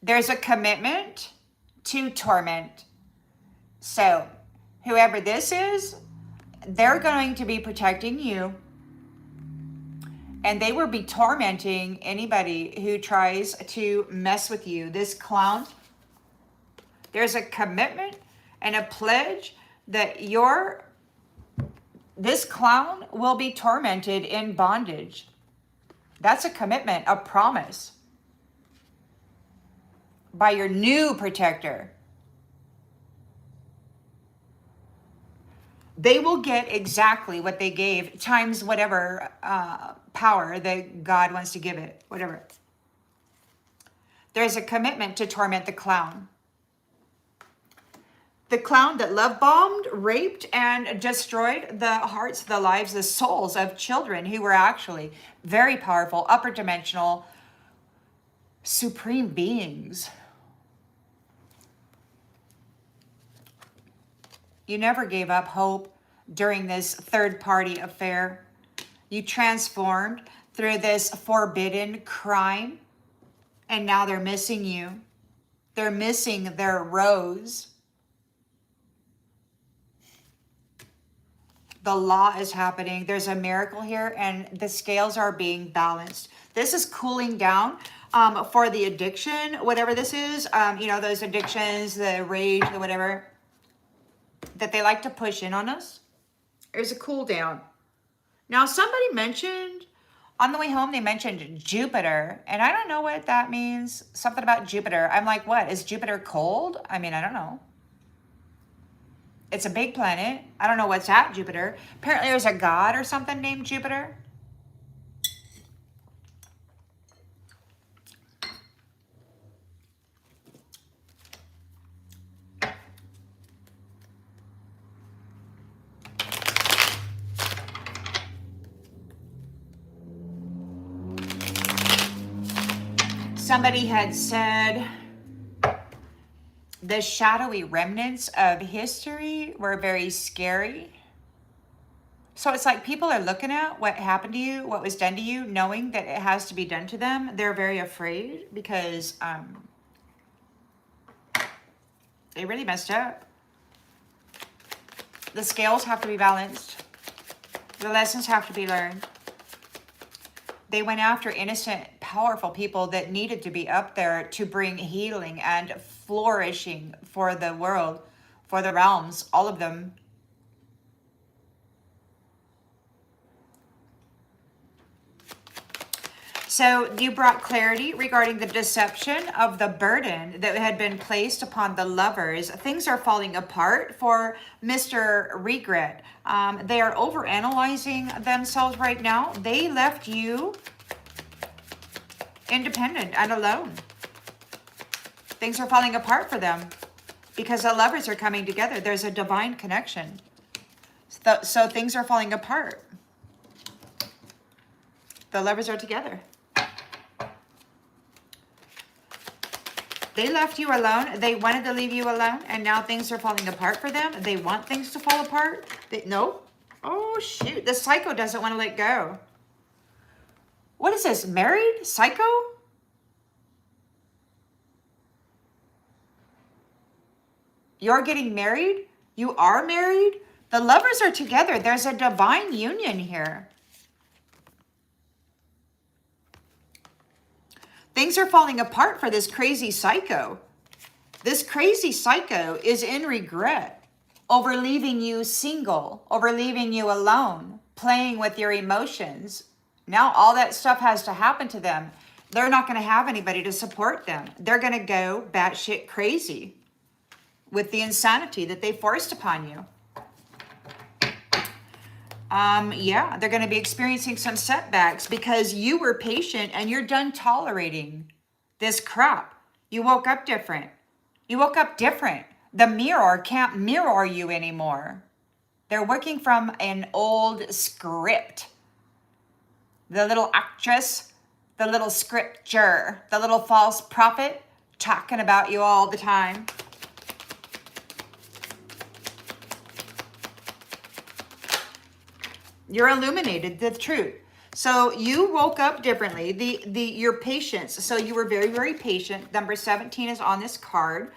There's a commitment to torment. So whoever this is, they're going to be protecting you. And they will be tormenting anybody who tries to mess with you. This clown, there's a commitment and a pledge that this clown will be tormented in bondage. That's a commitment, a promise by your new protector. They will get exactly what they gave times whatever power that God wants to give it, whatever. There's a commitment to torment the clown. The clown that love bombed, raped, and destroyed the hearts, the lives, the souls of children who were actually very powerful, upper dimensional, supreme beings. You never gave up hope during this third-party affair. You transformed through this forbidden crime, and now they're missing you. They're missing their rose. The law is happening. There's a miracle here, and the scales are being balanced. This is cooling down for the addiction, whatever this is. You know, those addictions, the rage, the whatever, that they like to push in on us. There's a cool down. Now, somebody mentioned, on the way home, they mentioned Jupiter, and I don't know what that means. Something about Jupiter. I'm like, what? Is Jupiter cold? I mean, I don't know. It's a big planet. I don't know what's at Jupiter. Apparently there's a god or something named Jupiter. Somebody had said the shadowy remnants of history were very scary. So it's like people are looking at what happened to you, what was done to you, knowing that it has to be done to them. They're very afraid because they really messed up. The scales have to be balanced. The lessons have to be learned. They went after innocent, powerful people that needed to be up there to bring healing and flourishing for the world, for the realms, all of them. So you brought clarity regarding the deception of the burden that had been placed upon the lovers. Things are falling apart for Mr. Regret. They are overanalyzing themselves right now. They left you independent and alone. Things are falling apart for them because the lovers are coming together. There's a divine connection. So things are falling apart. The lovers are together. They left you alone. They wanted to leave you alone, and now things are falling apart for them. They want things to fall apart. No. Oh, shoot. The psycho doesn't want to let go. What is this? Married? Psycho? You're getting married? You are married? The lovers are together. There's a divine union here. Things are falling apart for this crazy psycho. This crazy psycho is in regret over leaving you single, over leaving you alone, playing with your emotions. Now all that stuff has to happen to them. They're not going to have anybody to support them. They're going to go batshit crazy with the insanity that they forced upon you. Yeah, they're going to be experiencing some setbacks because you were patient and you're done tolerating this crap. You woke up different. You woke up different. The mirror can't mirror you anymore. They're working from an old script. The little actress, the little scripture, the little false prophet talking about you all the time. You're illuminated, the truth. So you woke up differently. Your patience. So you were very, very patient. Number 17 is on this card.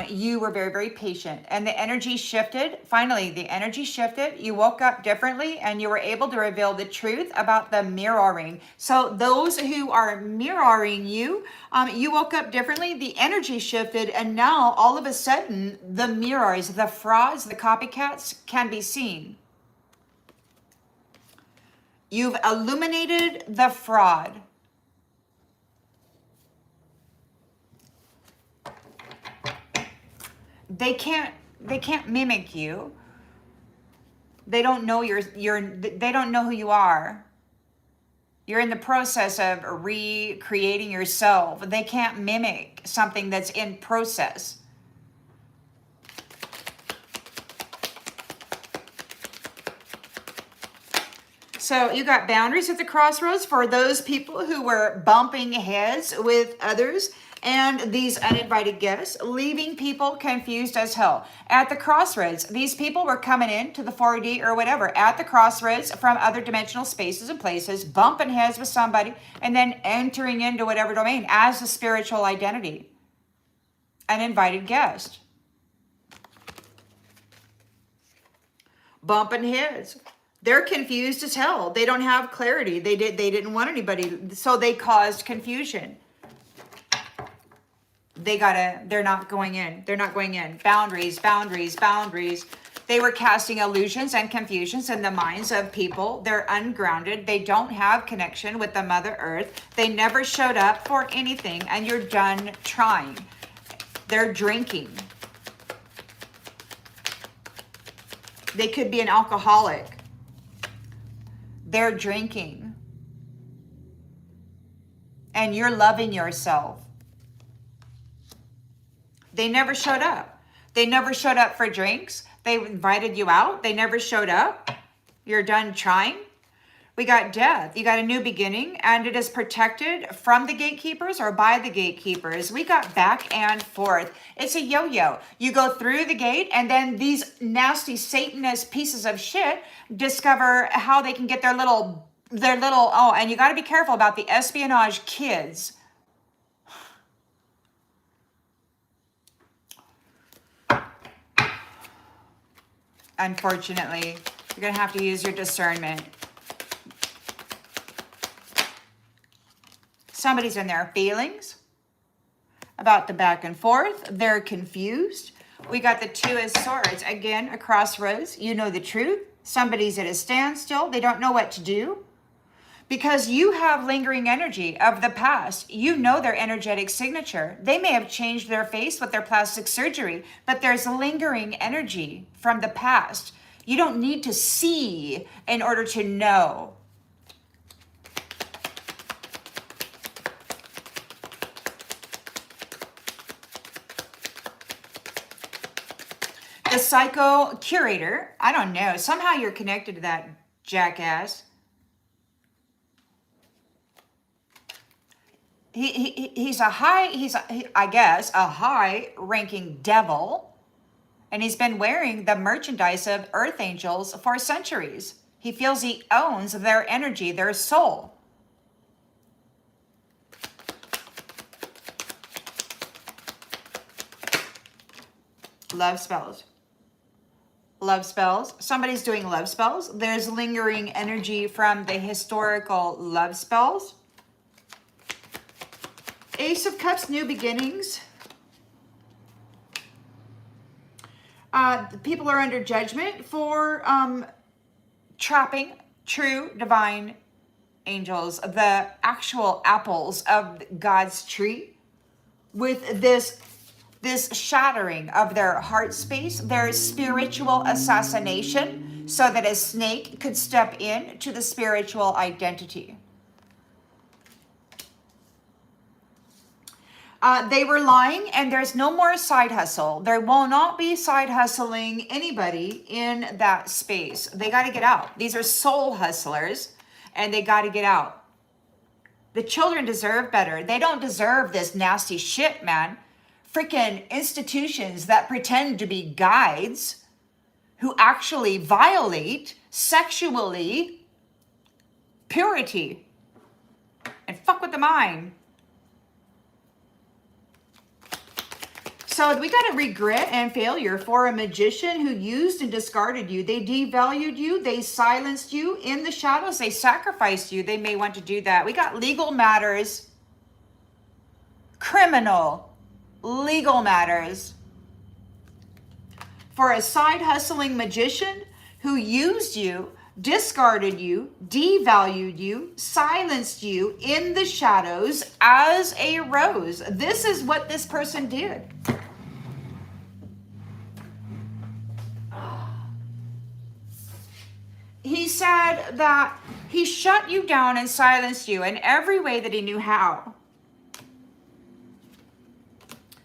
You were very, very patient, and the energy shifted. Finally, the energy shifted. You woke up differently, and you were able to reveal the truth about the mirroring. So those who are mirroring you, you woke up differently, the energy shifted, and now all of a sudden, the mirrors, the frauds, the copycats can be seen. You've illuminated the fraud. They can't mimic you. They don't know they don't know who you are. You're in the process of recreating yourself. They can't mimic something that's in process. So you got boundaries at the crossroads for those people who were bumping heads with others and these uninvited guests, leaving people confused as hell. At the crossroads, these people were coming in to the 4D or whatever, at the crossroads from other dimensional spaces and places, bumping heads with somebody, and then entering into whatever domain as a spiritual identity. An invited guest. Bumping heads. They're confused as hell. They don't have clarity. They didn't want anybody, so they caused confusion. They're not going in. They're not going in. Boundaries, boundaries, boundaries. They were casting illusions and confusions in the minds of people. They're ungrounded. They don't have connection with the Mother Earth. They never showed up for anything, and you're done trying. They're drinking. They could be an alcoholic. They're drinking. And you're loving yourself. They never showed up. They never showed up for drinks. They invited you out. They never showed up. You're done trying. We got death. You got a new beginning, and it is protected from the gatekeepers or by the gatekeepers. We got back and forth. It's a yo-yo. You go through the gate, and then these nasty Satanist pieces of shit discover how they can get their little, oh, and you got to be careful about the espionage kids. Unfortunately, you're going to have to use your discernment. Somebody's in their feelings about the back and forth. They're confused. We got the Two of Swords. Again, a crossroads. You know the truth. Somebody's at a standstill. They don't know what to do. Because you have lingering energy of the past. You know their energetic signature. They may have changed their face with their plastic surgery, but there's lingering energy from the past. You don't need to see in order to know. The psycho curator, I don't know. Somehow you're connected to that jackass. He's a high-ranking devil, and he's been wearing the merchandise of earth angels for centuries. He feels he owns their energy, their soul. Love spells. Love spells. Somebody's doing love spells. There's lingering energy from the historical love spells. Ace of Cups, new beginnings. People are under judgment for trapping true divine angels, the actual apples of God's tree, with this shattering of their heart space, their spiritual assassination, so that a snake could step in to the spiritual identity. They were lying, and there's no more side hustle. There will not be side hustling anybody in that space. They got to get out. These are soul hustlers, and they got to get out. The children deserve better. They don't deserve this nasty shit, man. Freaking institutions that pretend to be guides who actually violate sexually purity and fuck with the mind. So we got a regret and failure for a magician who used and discarded you. They devalued you. They silenced you in the shadows. They sacrificed you. They may want to do that. We got legal matters, criminal legal matters for a side hustling magician who used you, discarded you, devalued you, silenced you in the shadows as a rose. This is what this person did. He said that he shut you down and silenced you in every way that he knew how.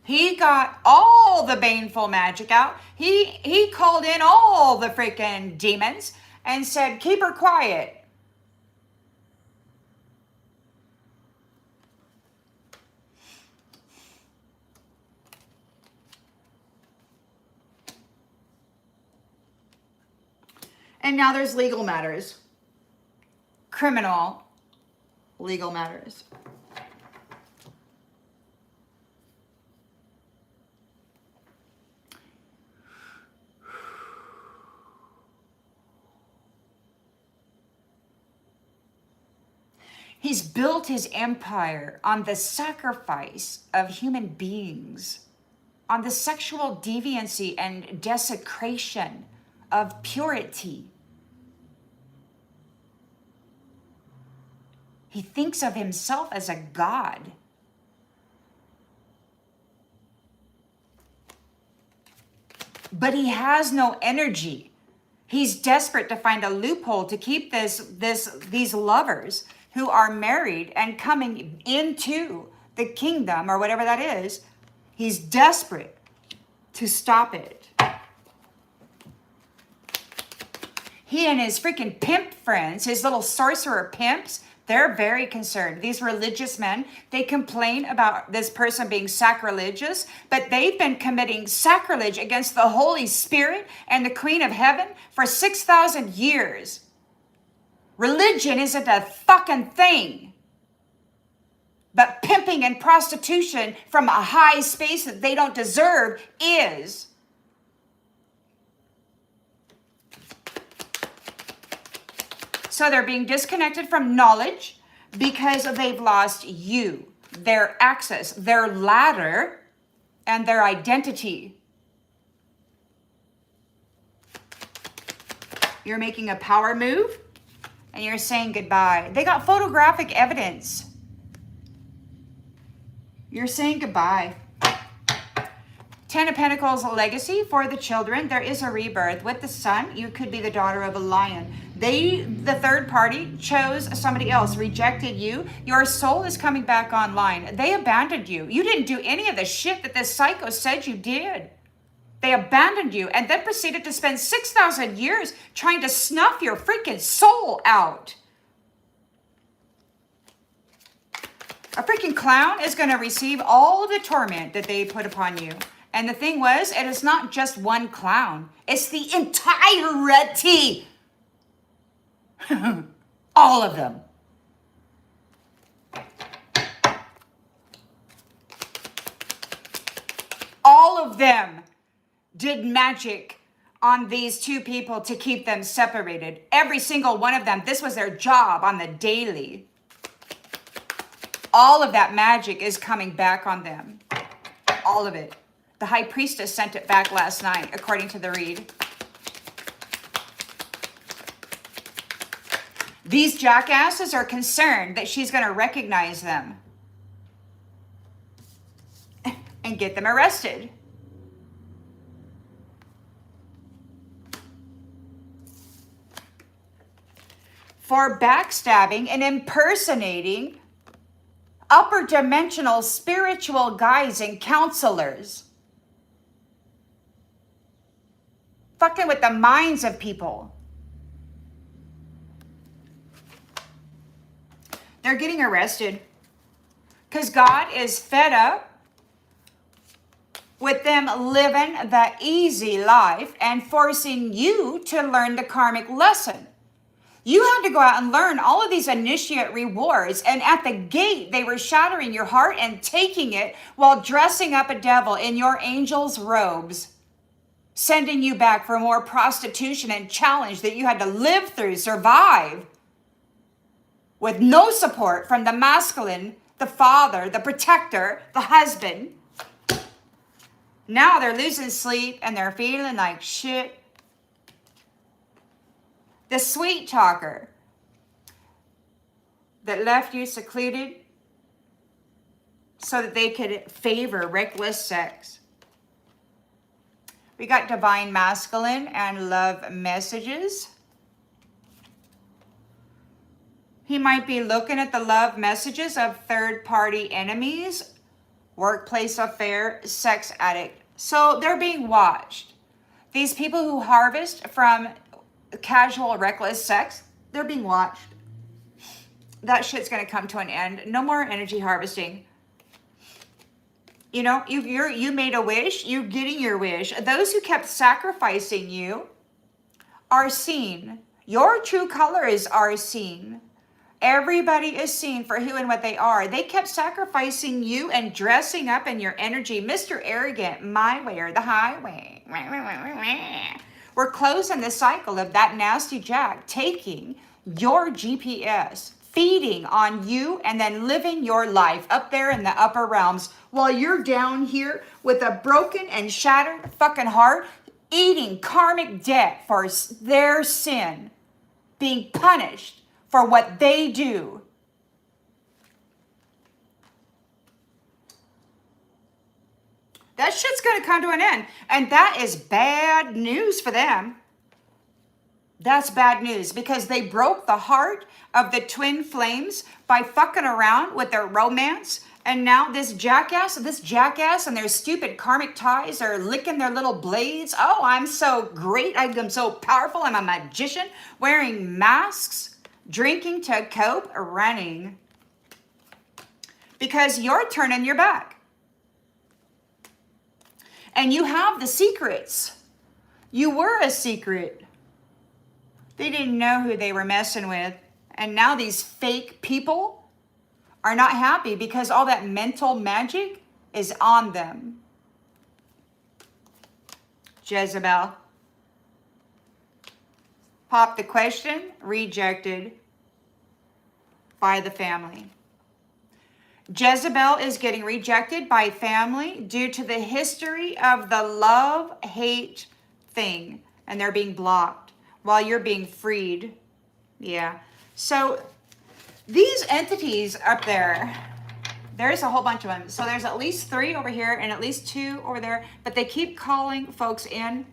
He got all the baneful magic out. He called in all the freaking demons and said, keep her quiet. And now there's legal matters. Criminal legal matters. He's built his empire on the sacrifice of human beings, on the sexual deviancy and desecration of purity. He thinks of himself as a god. But he has no energy. He's desperate to find a loophole to keep these lovers who are married and coming into the kingdom or whatever that is. He's desperate to stop it. He and his freaking pimp friends, his little sorcerer pimps, they're very concerned. These religious men, they complain about this person being sacrilegious, but they've been committing sacrilege against the Holy Spirit and the Queen of Heaven for 6,000 years. Religion isn't a fucking thing. But pimping and prostitution from a high space that they don't deserve is. So they're being disconnected from knowledge because they've lost you, their access, their ladder, and their identity. You're making a power move and you're saying goodbye. They got photographic evidence. You're saying goodbye. Ten of Pentacles legacy for the children. There is a rebirth with the sun. You could be the daughter of a lion. The third party, chose somebody else, rejected you. Your soul is coming back online. They abandoned you. You didn't do any of the shit that this psycho said you did. They abandoned you and then proceeded to spend 6,000 years trying to snuff your freaking soul out. A freaking clown is going to receive all of the torment that they put upon you. And the thing was, it is not just one clown. It's the entirety. All of them. All of them did magic on these two people to keep them separated. Every single one of them, this was their job on the daily. All of that magic is coming back on them. All of it. The high priestess sent it back last night, according to the read. These jackasses are concerned that she's going to recognize them and get them arrested. For backstabbing and impersonating upper dimensional spiritual guides and counselors. Fucking with the minds of people. They're getting arrested because God is fed up with them living the easy life and forcing you to learn the karmic lesson. You had to go out and learn all of these initiate rewards. And at the gate, they were shattering your heart and taking it while dressing up a devil in your angel's robes, sending you back for more prostitution and challenge that you had to live through, survive, with no support from the masculine, the father, the protector, the husband. Now they're losing sleep and they're feeling like shit. The sweet talker that left you secluded so that they could favor reckless sex. We got divine masculine and love messages. He might be looking at the love messages of third-party enemies, workplace affair, sex addict. So they're being watched. These people who harvest from casual, reckless sex, they're being watched. That shit's going to come to an end. No more energy harvesting. You know, you made a wish, you're getting your wish. Those who kept sacrificing you are seen. Your true colors are seen. Everybody is seen for who and what they are. They kept sacrificing you and dressing up in your energy. Mr. Arrogant, my way or the highway. We're closing the cycle of that nasty Jack taking your GPS, feeding on you, and then living your life up there in the upper realms while you're down here with a broken and shattered fucking heart, eating karmic debt for their sin, being punished for what they do. That shit's going to come to an end. And that is bad news for them. That's bad news because they broke the heart of the twin flames by fucking around with their romance. And now this jackass and their stupid karmic ties are licking their little blades. Oh, I'm so great. I'm so powerful. I'm a magician. Wearing masks, drinking to cope, running. Because you're turning your back. And you have the secrets. You were a secret. They didn't know who they were messing with. And now these fake people are not happy because all that mental magic is on them. Jezebel. Pop the question, rejected by the family. Jezebel is getting rejected by family due to the history of the love-hate thing. And they're being blocked while you're being freed. Yeah. So these entities up there, there's a whole bunch of them. So there's at least 3 over here and at least 2 over there. But they keep calling folks in.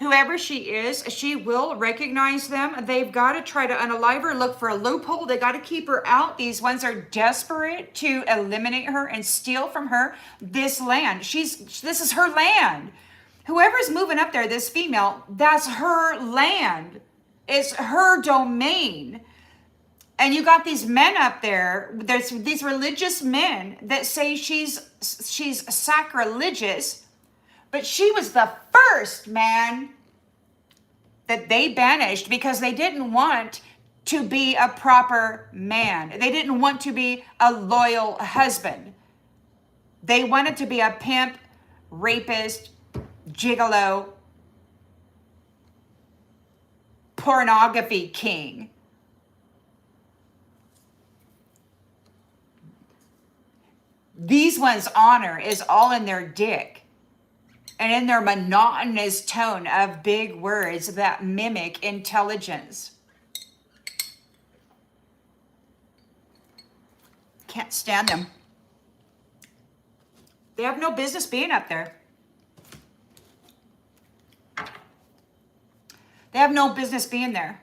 Whoever she is, she will recognize them. They've got to try to unalive her, look for a loophole. They got to keep her out. These ones are desperate to eliminate her and steal from her this land. This is her land. Whoever's moving up there, this female, that's her land. It's her domain. And you got these men up there. There's these religious men that say she's sacrilegious. But she was the first man that they banished because they didn't want to be a proper man. They didn't want to be a loyal husband. They wanted to be a pimp, rapist, gigolo, pornography king. These ones' honor is all in their dick. And in their monotonous tone of big words that mimic intelligence. Can't stand them. They have no business being up there. They have no business being there.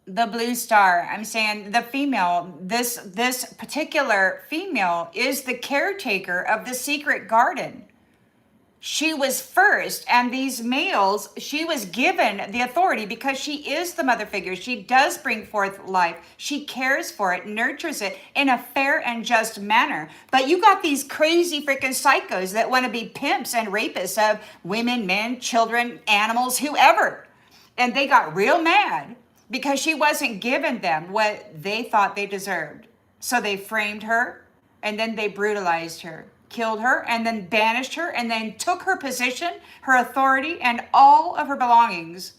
The blue star, I'm saying the female, this particular female is the caretaker of the secret garden. She was first, and these males, she was given the authority because she is the mother figure. She does bring forth life. She cares for it, nurtures it in a fair and just manner. But you got these crazy freaking psychos that want to be pimps and rapists of women, men, children, animals, whoever. And they got real mad because she wasn't giving them what they thought they deserved. So they framed her, and then they brutalized her, killed her, and then banished her, and then took her position, her authority, and all of her belongings.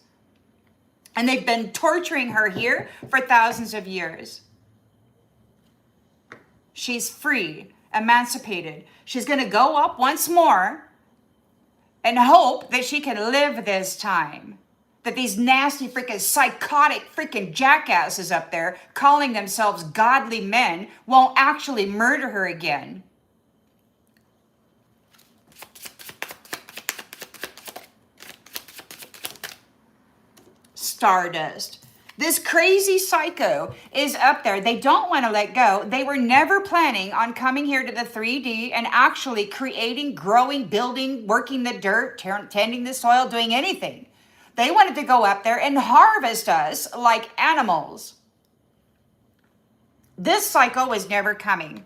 And they've been torturing her here for thousands of years. She's free, emancipated. She's going to go up once more and hope that she can live this time. That these nasty freaking psychotic freaking jackasses up there calling themselves godly men won't actually murder her again. Stardust. This crazy psycho is up there. They don't want to let go. They were never planning on coming here to the 3D and actually creating, growing, building, working the dirt, tending the soil, doing anything. They wanted to go up there and harvest us like animals. This cycle was never coming.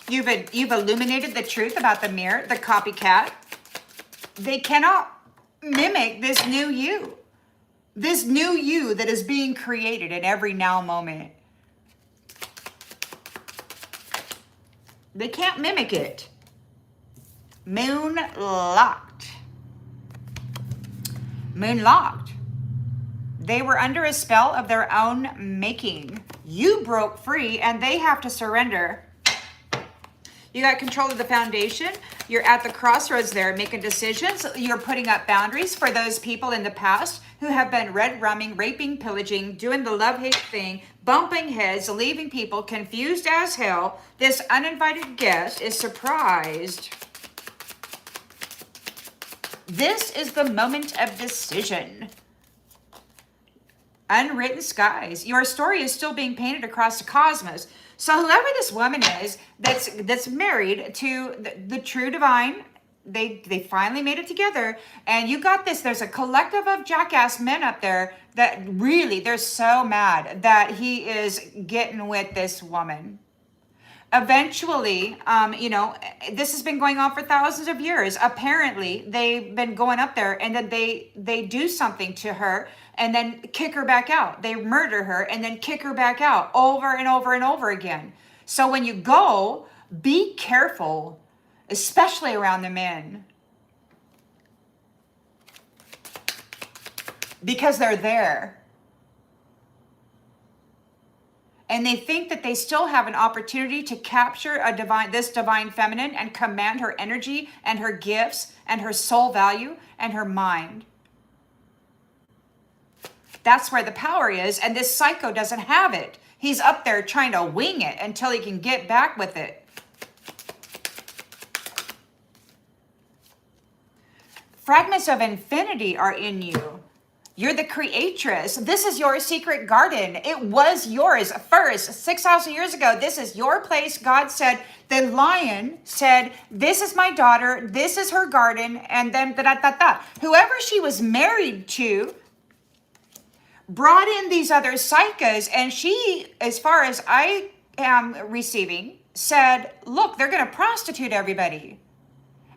You've illuminated the truth about the mirror, the copycat. They cannot mimic this new you. This new you that is being created in every now moment. They can't mimic it. Moonlocked. Moonlocked. They were under a spell of their own making. You broke free and they have to surrender. You got control of the foundation. You're at the crossroads there making decisions. You're putting up boundaries for those people in the past who have been red rumming, raping, pillaging, doing the love-hate thing, bumping heads, leaving people confused as hell. This uninvited guest is surprised. This is the moment of decision. Unwritten skies. Your story is still being painted across the cosmos. So whoever this woman is that's married to the true divine, they finally made it together. And you got this. There's a collective of jackass men up there that really, they're so mad that he is getting with this woman. Eventually, this has been going on for thousands of years. Apparently, they've been going up there and then they do something to her and then kick her back out. They murder her and then kick her back out over and over and over again. So when you go, be careful, especially around the men. Because they're there. And they think that they still have an opportunity to capture this divine feminine and command her energy and her gifts and her soul value and her mind. That's where the power is. And this psycho doesn't have it. He's up there trying to wing it until he can get back with it. Fragments of infinity are in you. You're the creatress. This is your secret garden. It was yours first, 6,000 years ago. This is your place. God said, the lion said, this is my daughter. This is her garden. And then da-da-da-da. Whoever she was married to brought in these other psychos. And she, as far as I am receiving, said, look, they're going to prostitute everybody.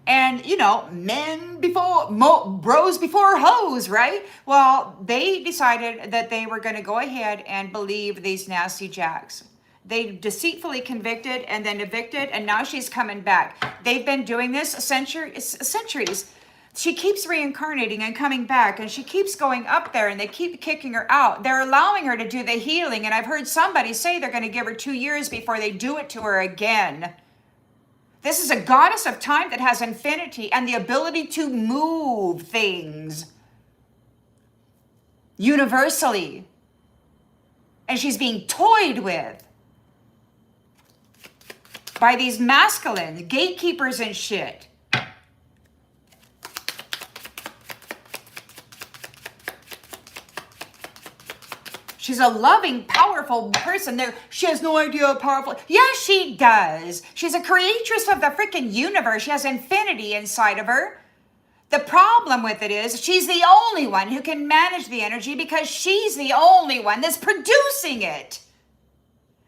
And, men before, bros before hoes, right? Well, they decided that they were going to go ahead and believe these nasty jacks. They deceitfully convicted and then evicted, and now she's coming back. They've been doing this centuries. She keeps reincarnating and coming back, and she keeps going up there, and they keep kicking her out. They're allowing her to do the healing, and I've heard somebody say they're going to give her 2 years before they do it to her again. This is a goddess of time that has infinity and the ability to move things universally. And she's being toyed with by these masculine gatekeepers and shit. She's a loving, powerful person. There, she has no idea how powerful. Yeah, she does. She's a creatress of the freaking universe. She has infinity inside of her. The problem with it is she's the only one who can manage the energy because she's the only one that's producing it.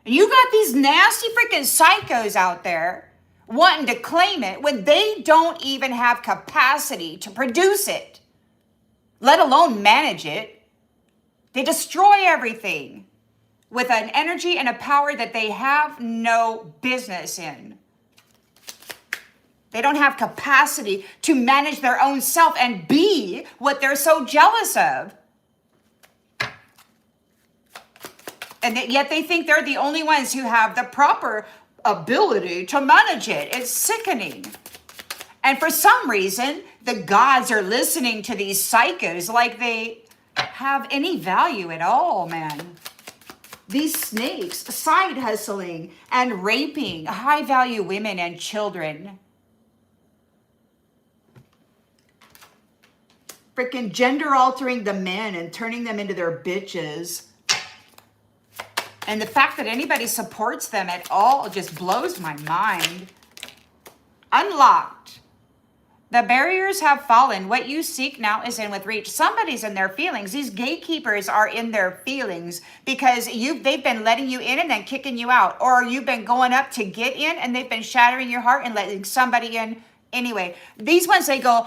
And you got these nasty freaking psychos out there wanting to claim it when they don't even have capacity to produce it, let alone manage it. They destroy everything with an energy and a power that they have no business in. They don't have capacity to manage their own self and be what they're so jealous of. And yet they think they're the only ones who have the proper ability to manage it. It's sickening. And for some reason, the gods are listening to these psychos like they have any value at all, man. These snakes side hustling and raping high value women and children. Freaking gender altering the men and turning them into their bitches. And the fact that anybody supports them at all just blows my mind. Unlocked. The barriers have fallen. What you seek now is in with reach. Somebody's in their feelings. These gatekeepers are in their feelings because they've been letting you in and then kicking you out. Or you've been going up to get in and they've been shattering your heart and letting somebody in anyway. These ones, they go,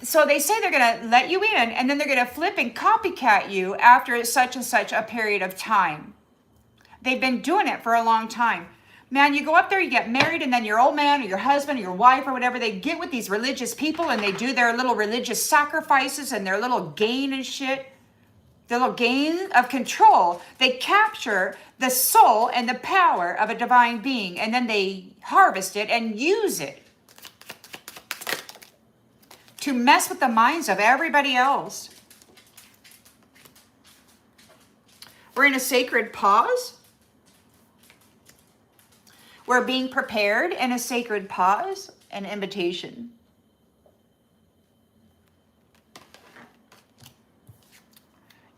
so they say they're going to let you in and then they're going to flip and copycat you after such and such a period of time. They've been doing it for a long time. Man, you go up there, you get married, and then your old man or your husband or your wife or whatever, they get with these religious people and they do their little religious sacrifices and their little gain and shit. Their little gain of control. They capture the soul and the power of a divine being and then they harvest it and use it to mess with the minds of everybody else. We're in a sacred pause. We're being prepared in a sacred pause, an invitation.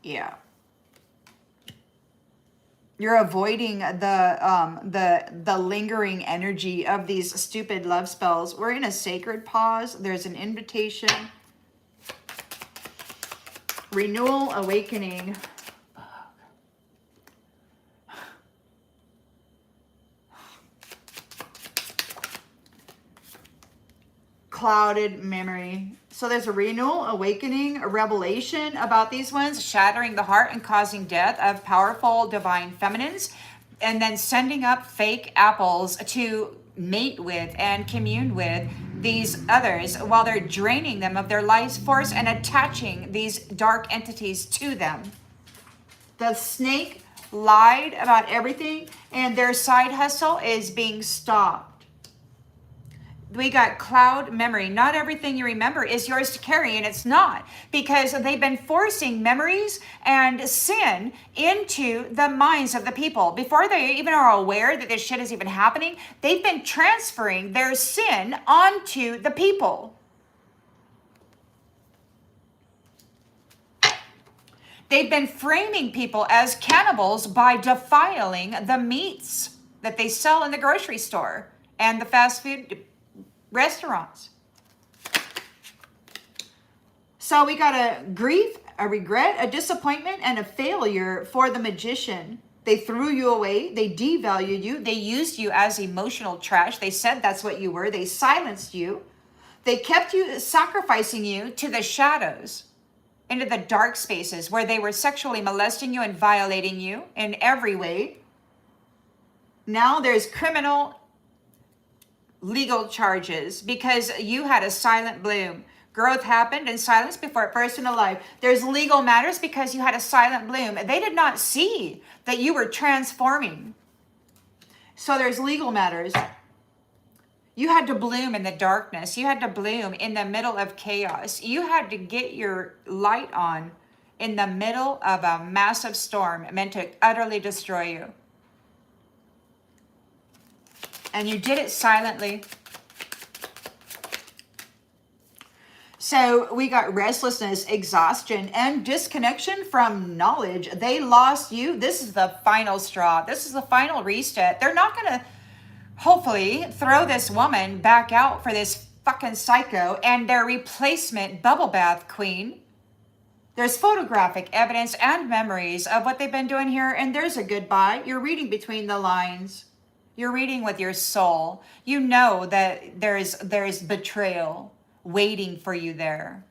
Yeah. You're avoiding the lingering energy of these stupid love spells. We're in a sacred pause. There's an invitation. Renewal, awakening. Clouded memory. So there's a renewal, awakening, a revelation about these ones, shattering the heart and causing death of powerful divine feminines, and then sending up fake apples to mate with and commune with these others while they're draining them of their life force and attaching these dark entities to them. The snake lied about everything and their side hustle is being stopped. We got cloud memory. Not everything you remember is yours to carry, and it's not, because they've been forcing memories and sin into the minds of the people. Before they even are aware that this shit is even happening, they've been transferring their sin onto the people. They've been framing people as cannibals by defiling the meats that they sell in the grocery store and the fast food restaurants. So we got a grief, a regret, a disappointment, and a failure for the magician. They threw you away. They devalued you. They used you as emotional trash. They said that's what you were. They silenced you. They kept you, sacrificing you to the shadows, into the dark spaces where they were sexually molesting you and violating you in every way. Now there's criminal legal charges because you had a silent bloom. Growth happened in silence before it burst into life. There's legal matters because you had a silent bloom. They did not see that you were transforming. So there's legal matters. You had to bloom in the darkness. You had to bloom in the middle of chaos. You had to get your light on in the middle of a massive storm meant to utterly destroy you. And you did it silently. So we got restlessness, exhaustion, and disconnection from knowledge. They lost you. This is the final straw. This is the final reset. They're not going to, hopefully, throw this woman back out for this fucking psycho and their replacement bubble bath queen. There's photographic evidence and memories of what they've been doing here, and there's a goodbye. You're reading between the lines. You're reading with your soul. You know that there's betrayal waiting for you there.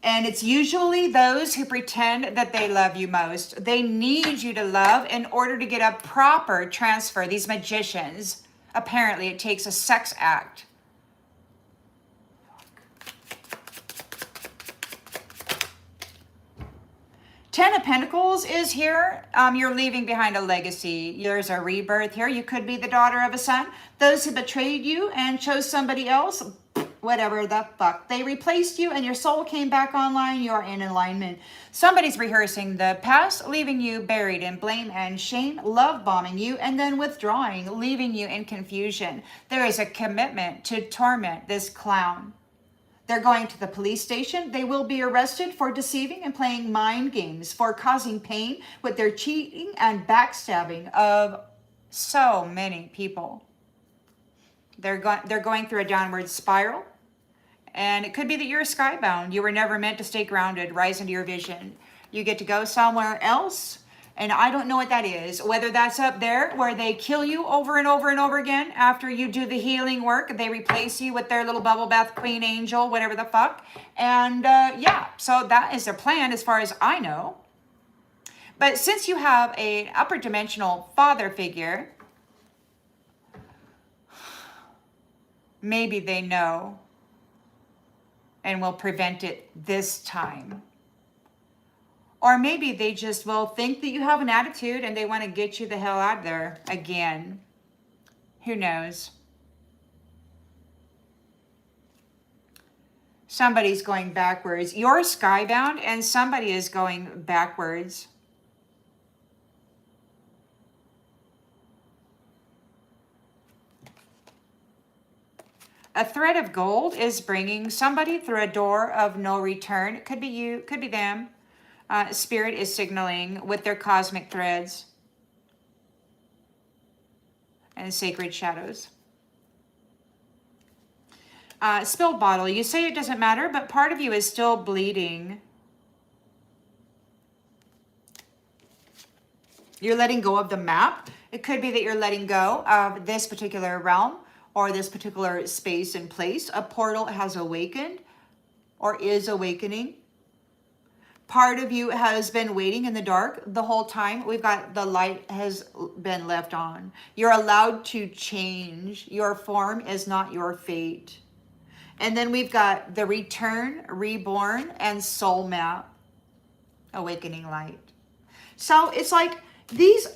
And it's usually those who pretend that they love you most. They need you to love in order to get a proper transfer. These magicians, apparently it takes a sex act. 10 of Pentacles is here. You're leaving behind a legacy. There's a rebirth here. You could be the daughter of a son. Those who betrayed you and chose somebody else, whatever the fuck. They replaced you and your soul came back online. You're in alignment. Somebody's rehearsing the past, leaving you buried in blame and shame, love bombing you, and then withdrawing, leaving you in confusion. There is a commitment to torment this clown. They're going to the police station. They will be arrested for deceiving and playing mind games, for causing pain with their cheating and backstabbing of so many people. They're going through a downward spiral. And it could be that you're skybound. You were never meant to stay grounded, rise into your vision. You get to go somewhere else. And I don't know what that is, whether that's up there where they kill you over and over and over again after you do the healing work. They replace you with their little bubble bath queen angel, whatever the fuck. And yeah, so that is their plan as far as I know. But since you have an upper dimensional father figure, maybe they know and will prevent it this time. Or maybe they just will think that you have an attitude and they want to get you the hell out of there again. Who knows? Somebody's going backwards. You're skybound and somebody is going backwards. A thread of gold is bringing somebody through a door of no return. It could be you, could be them. Spirit is signaling with their cosmic threads and sacred shadows. Spilled bottle. You say it doesn't matter, but part of you is still bleeding. You're letting go of the map. It could be that you're letting go of this particular realm or this particular space and place. A portal has awakened or is awakening. Part of you has been waiting in the dark the whole time. We've got the light has been left on. You're allowed to change. Your form is not your fate. And then we've got the return, reborn, and soul map. Awakening light. So it's like these,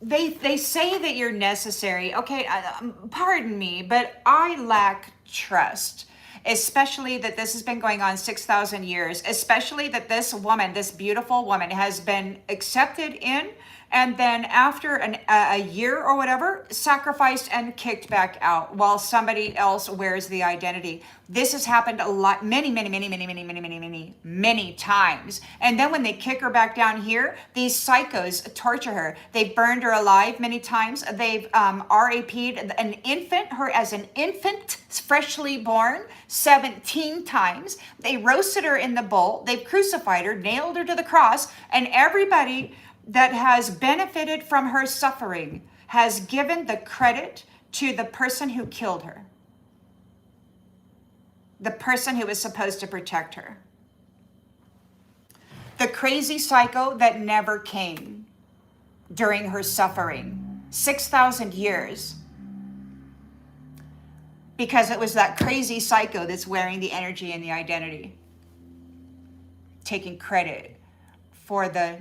they say that you're necessary. Okay, pardon me, but I lack trust. Especially that this has been going on 6,000 years, especially that this woman, this beautiful woman has been accepted in and then after a year or whatever, sacrificed and kicked back out while somebody else wears the identity. This has happened a lot, many times. And then when they kick her back down here, these psychos torture her. They've burned her alive many times. They've RAP'd an infant, her as an infant, freshly born, 17 times. They roasted her in the bowl. They've crucified her, nailed her to the cross, and everybody that has benefited from her suffering has given the credit to the person who killed her. The person who was supposed to protect her. The crazy psycho that never came during her suffering. 6,000 years. Because it was that crazy psycho that's wearing the energy and the identity. Taking credit for the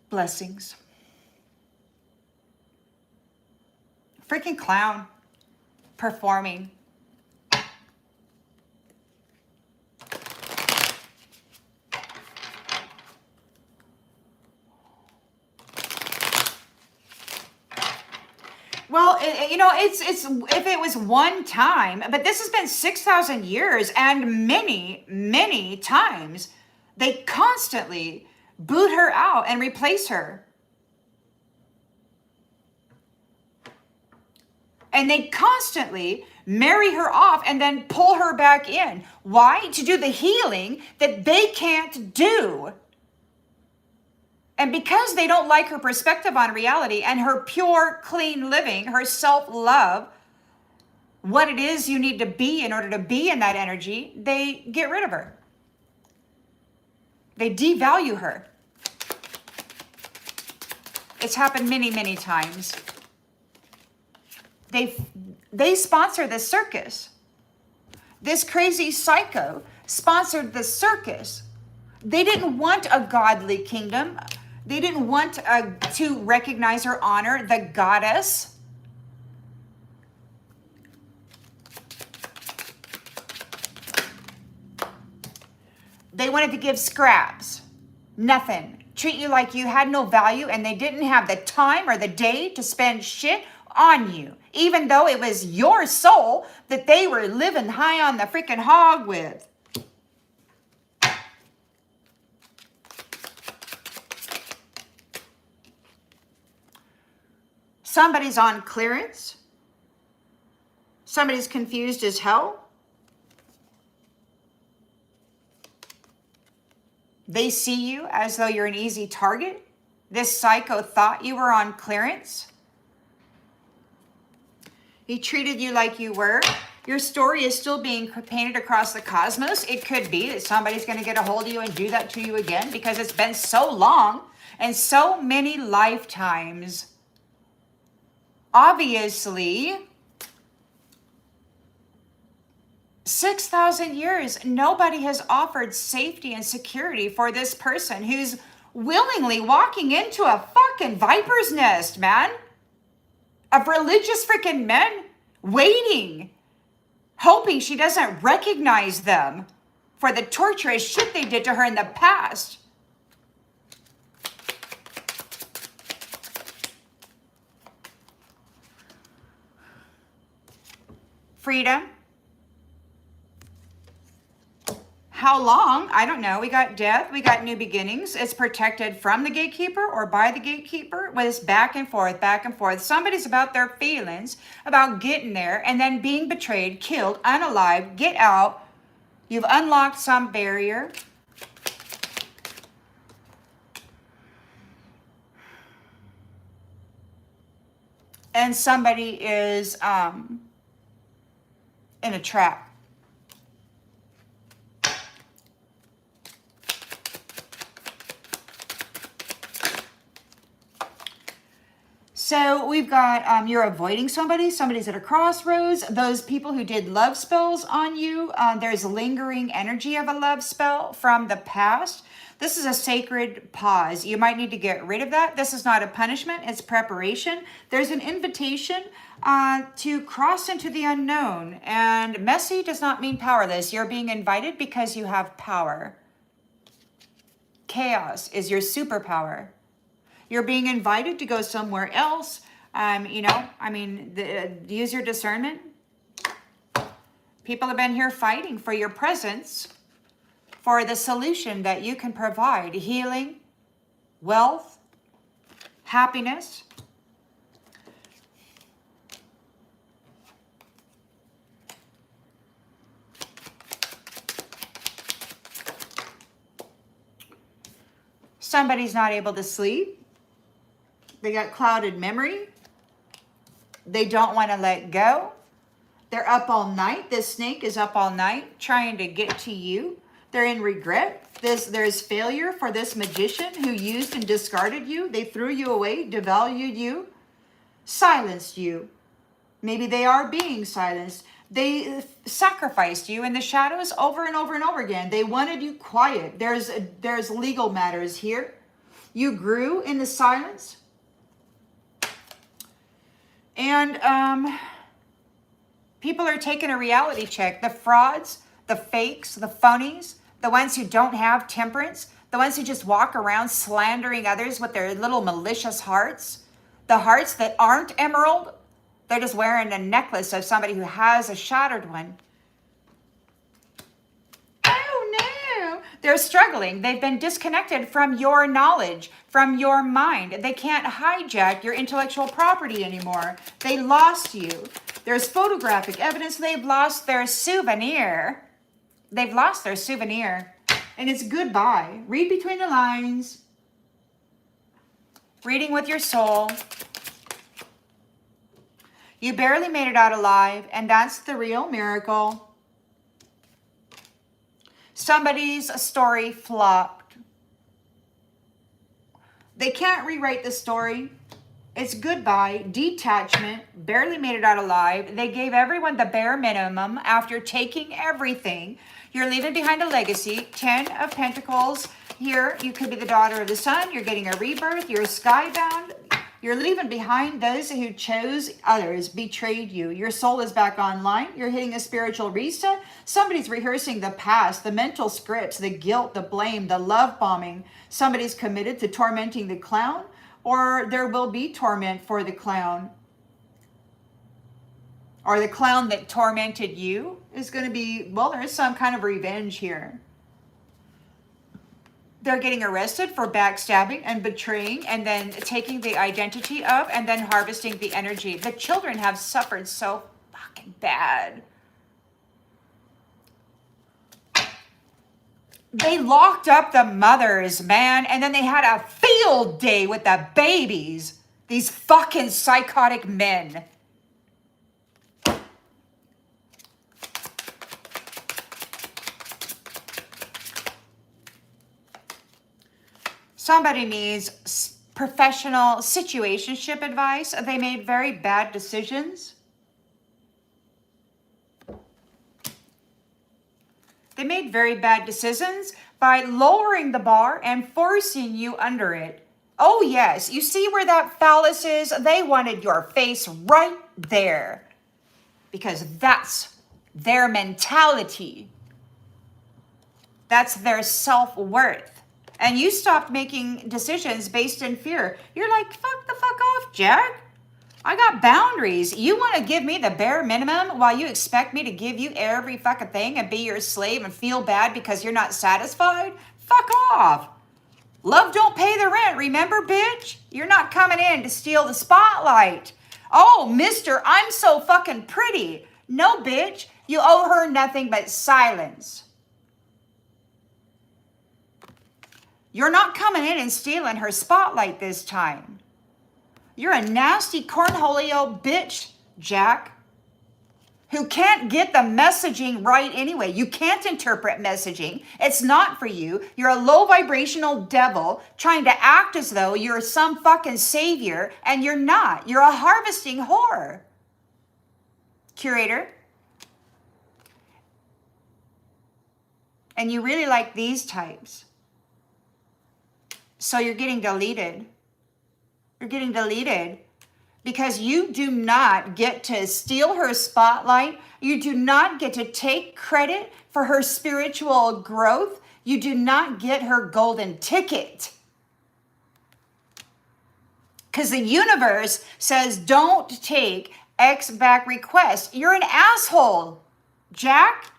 blessings. Freaking clown performing. Well, it's if it was one time, but this has been 6,000 years, and many times they constantly boot her out and replace her. And they constantly marry her off and then pull her back in. Why? To do the healing that they can't do. And because they don't like her perspective on reality and her pure, clean living, her self-love, what it is you need to be in order to be in that energy, they get rid of her. They devalue her. It's happened many times. They sponsor this circus. This crazy psycho sponsored the circus. They didn't want a godly kingdom. They didn't want to recognize or honor the goddess. They wanted to give scraps, nothing. Treat you like you had no value, and they didn't have the time or the day to spend shit on you, even though it was your soul that they were living high on the freaking hog with. Somebody's on clearance. Somebody's confused as hell. They see you as though you're an easy target. This psycho thought you were on clearance. He treated you like you were. Your story is still being painted across the cosmos. It could be that somebody's going to get a hold of you and do that to you again because it's been so long and so many lifetimes. Obviously, 6,000 years, nobody has offered safety and security for this person who's willingly walking into a fucking viper's nest, man. Of religious freaking men waiting, hoping she doesn't recognize them for the torturous shit they did to her in the past. Freedom. How long? I don't know. We got death. We got new beginnings. It's protected from the gatekeeper or by the gatekeeper. With this back and forth, back and forth. Somebody's about their feelings, about getting there, and then being betrayed, killed, unalive, get out. You've unlocked some barrier. And somebody is in a trap. So we've got, you're avoiding somebody. Somebody's at a crossroads. Those people who did love spells on you, there's lingering energy of a love spell from the past. This is a sacred pause. You might need to get rid of that. This is not a punishment. It's preparation. There's an invitation to cross into the unknown. And messy does not mean powerless. You're being invited because you have power. Chaos is your superpower. You're being invited to go somewhere else. Use your discernment. People have been here fighting for your presence, for the solution that you can provide. Healing, wealth, happiness. Somebody's not able to sleep. They got clouded memory. They don't want to let go. They're up all night. This snake is up all night trying to get to you. They're in regret. There's failure for this magician who used and discarded you. They threw you away, devalued you, silenced you. Maybe they are being silenced. They sacrificed you in the shadows over and over and over again. They wanted you quiet. There's legal matters here. You grew in the silence. And people are taking a reality check. The frauds, the fakes, the phonies, the ones who don't have temperance, the ones who just walk around slandering others with their little malicious hearts, the hearts that aren't emerald, They're just wearing a necklace of somebody who has a shattered one. Oh no. They're struggling. They've been disconnected from your knowledge, from your mind. They can't hijack your intellectual property anymore. They lost you. There's photographic evidence they've lost their souvenir. They've lost their souvenir. And it's goodbye. Read between the lines. Reading with your soul. You barely made it out alive, and that's the real miracle. Somebody's story flopped. They can't rewrite the story. It's goodbye, detachment, barely made it out alive. They gave everyone the bare minimum after taking everything. You're leaving behind a legacy. 10 of Pentacles. Here, you could be the daughter of the sun. You're getting a rebirth. You're skybound. You're leaving behind those who chose others, betrayed you. Your soul is back online. You're hitting a spiritual reset. Somebody's rehearsing the past, the mental scripts, the guilt, the blame, the love bombing. Somebody's committed to tormenting the clown, or there will be torment for the clown. Or the clown that tormented you is going to be, well, there is some kind of revenge here. They're getting arrested for backstabbing and betraying and then taking the identity of and then harvesting the energy. The children have suffered so fucking bad. They locked up the mothers, man, and then they had a field day with the babies. These fucking psychotic men. Somebody needs professional situationship advice. They made very bad decisions. They made very bad decisions by lowering the bar and forcing you under it. Oh yes, you see where that phallus is? They wanted your face right there because that's their mentality. That's their self-worth. And you stopped making decisions based in fear. You're like, fuck the fuck off, Jack. I got boundaries. You want to give me the bare minimum while you expect me to give you every fucking thing and be your slave and feel bad because you're not satisfied? Fuck off. Love don't pay the rent, remember, bitch? You're not coming in to steal the spotlight. Oh, mister, I'm so fucking pretty. No, bitch. You owe her nothing but silence. You're not coming in and stealing her spotlight this time. You're a nasty cornholio bitch, Jack, who can't get the messaging right anyway. You can't interpret messaging. It's not for you. You're a low vibrational devil trying to act as though you're some fucking savior, and you're not. You're a harvesting whore. Curator. And you really like these types. So you're getting deleted. You're getting deleted because you do not get to steal her spotlight. You do not get to take credit for her spiritual growth. You do not get her golden ticket. Because the universe says don't take X back requests. You're an asshole, Jack.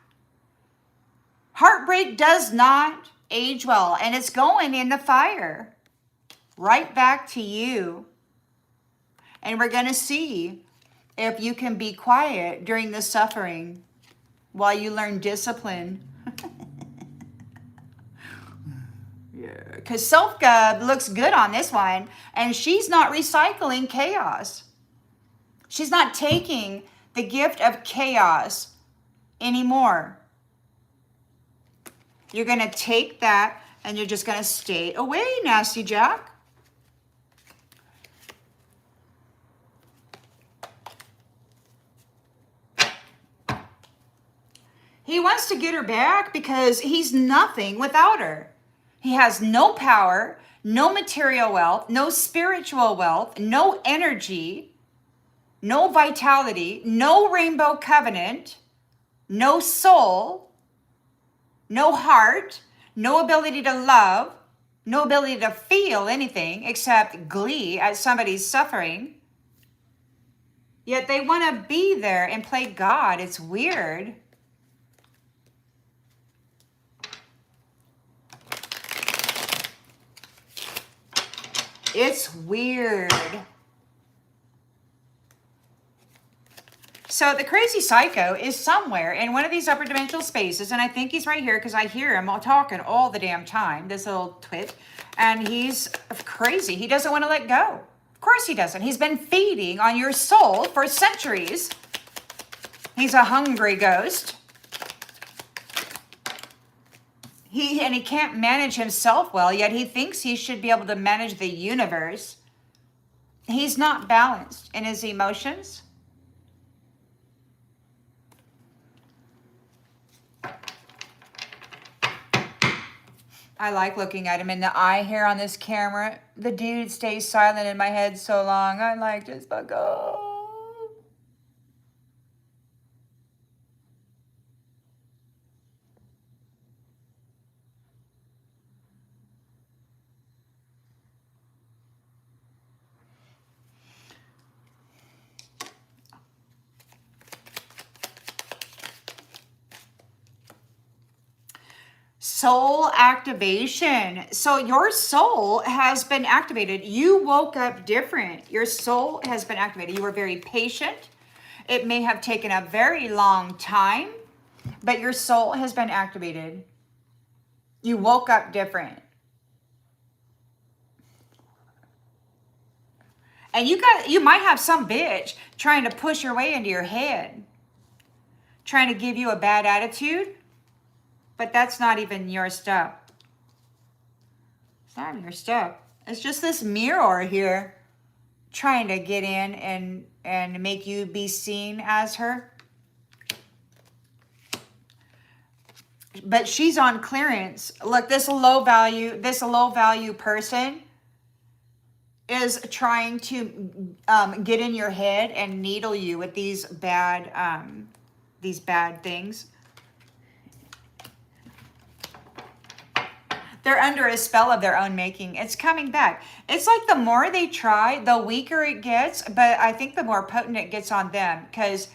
Heartbreak does not age well, and it's going in the fire right back to you. And we're going to see if you can be quiet during the suffering while you learn discipline. Yeah, because self-gov looks good on this one, and she's not recycling chaos. She's not taking the gift of chaos anymore. You're going to take that and you're just going to stay away, Nasty Jack. He wants to get her back because he's nothing without her. He has no power, no material wealth, no spiritual wealth, no energy, no vitality, no rainbow covenant, no soul, no heart, no ability to love, no ability to feel anything except glee at somebody's suffering. Yet they want to be there and play God. It's weird. It's weird. So the crazy psycho is somewhere in one of these upper dimensional spaces, and I think he's right here because I hear him all talking all the damn time, this little twit, and he's crazy. He doesn't want to let go. Of course he doesn't. He's been feeding on your soul for centuries. He's a hungry ghost. He can't manage himself well, yet he thinks he should be able to manage the universe. He's not balanced in his emotions. I like looking at him in the eye here on this camera. The dude stays silent in my head so long. I like just fuck off. Soul activation. So your soul has been activated. You woke up different. Your soul has been activated. You were very patient. It may have taken a very long time, but your soul has been activated. You woke up different. And you might have some bitch trying to push her way into your head, trying to give you a bad attitude. But that's not even your stuff. It's not even your stuff. It's just this mirror here trying to get in and make you be seen as her. But she's on clearance. Look, this low value person is trying to get in your head and needle you with these bad things. They're under a spell of their own making. It's coming back. It's like the more they try, the weaker it gets, but I think the more potent it gets on them because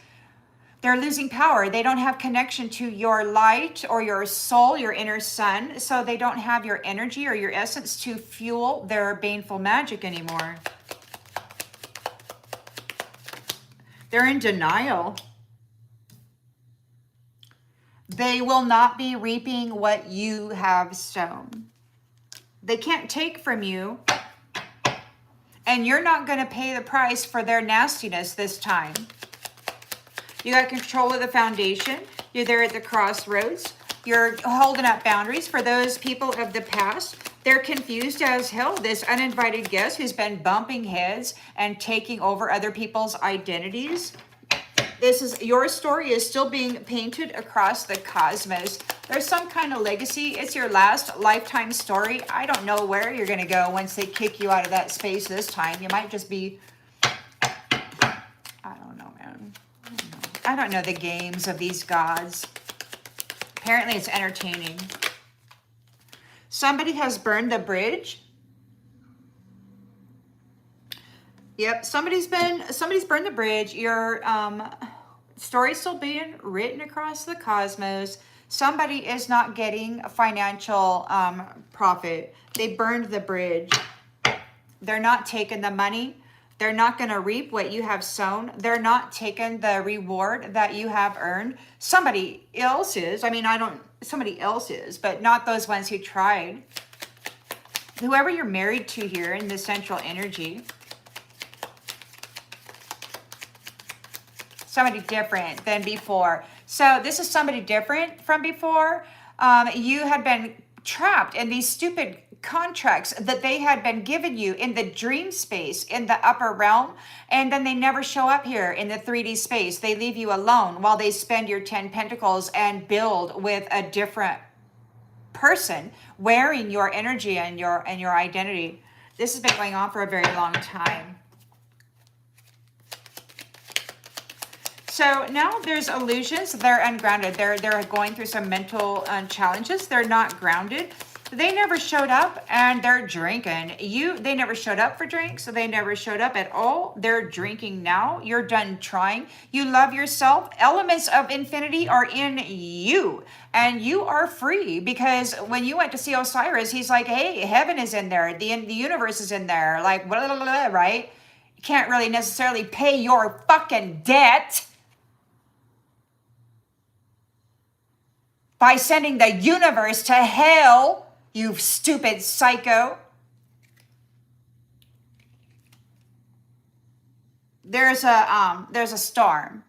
they're losing power. They don't have connection to your light or your soul, your inner sun, so they don't have your energy or your essence to fuel their baneful magic anymore. They're in denial. They will not be reaping what you have sown. They can't take from you, and you're not going to pay the price for their nastiness this time. You got control of the foundation. You're there at the crossroads. You're holding up boundaries for those people of the past. They're confused as hell. This uninvited guest who's been bumping heads and taking over other people's identities. Your story is still being painted across the cosmos. There's some kind of legacy. It's your last lifetime story. I don't know where you're going to go once they kick you out of that space this time. You might just be, I don't know, man. I don't know the games of these gods. Apparently it's entertaining. Somebody has burned the bridge. Yep, somebody's burned the bridge. Your story's still being written across the cosmos. Somebody is not getting a financial profit. They burned the bridge. They're not taking the money. They're not going to reap what you have sown. They're not taking the reward that you have earned. Somebody else is. I mean, somebody else is, but not those ones who tried. Whoever you're married to here in the central energy. Somebody different than before. So this is somebody different from before. You had been trapped in these stupid contracts that they had been given you in the dream space, in the upper realm, and then they never show up here in the 3D space. They leave you alone while they spend your 10 pentacles and build with a different person wearing your energy and your identity. This has been going on for a very long time. So now there's illusions. They're ungrounded. They're going through some mental challenges. They're not grounded. They never showed up and they're drinking. They never showed up for drinks, so they never showed up at all. They're drinking now. You're done trying. You love yourself. Elements of infinity are in you, and you are free, because when you went to see Osiris, he's like, hey, heaven is in there. The universe is in there. Like, blah, blah, blah, blah, right? You can't really necessarily pay your fucking debt by sending the universe to hell. You stupid psycho. There's a storm.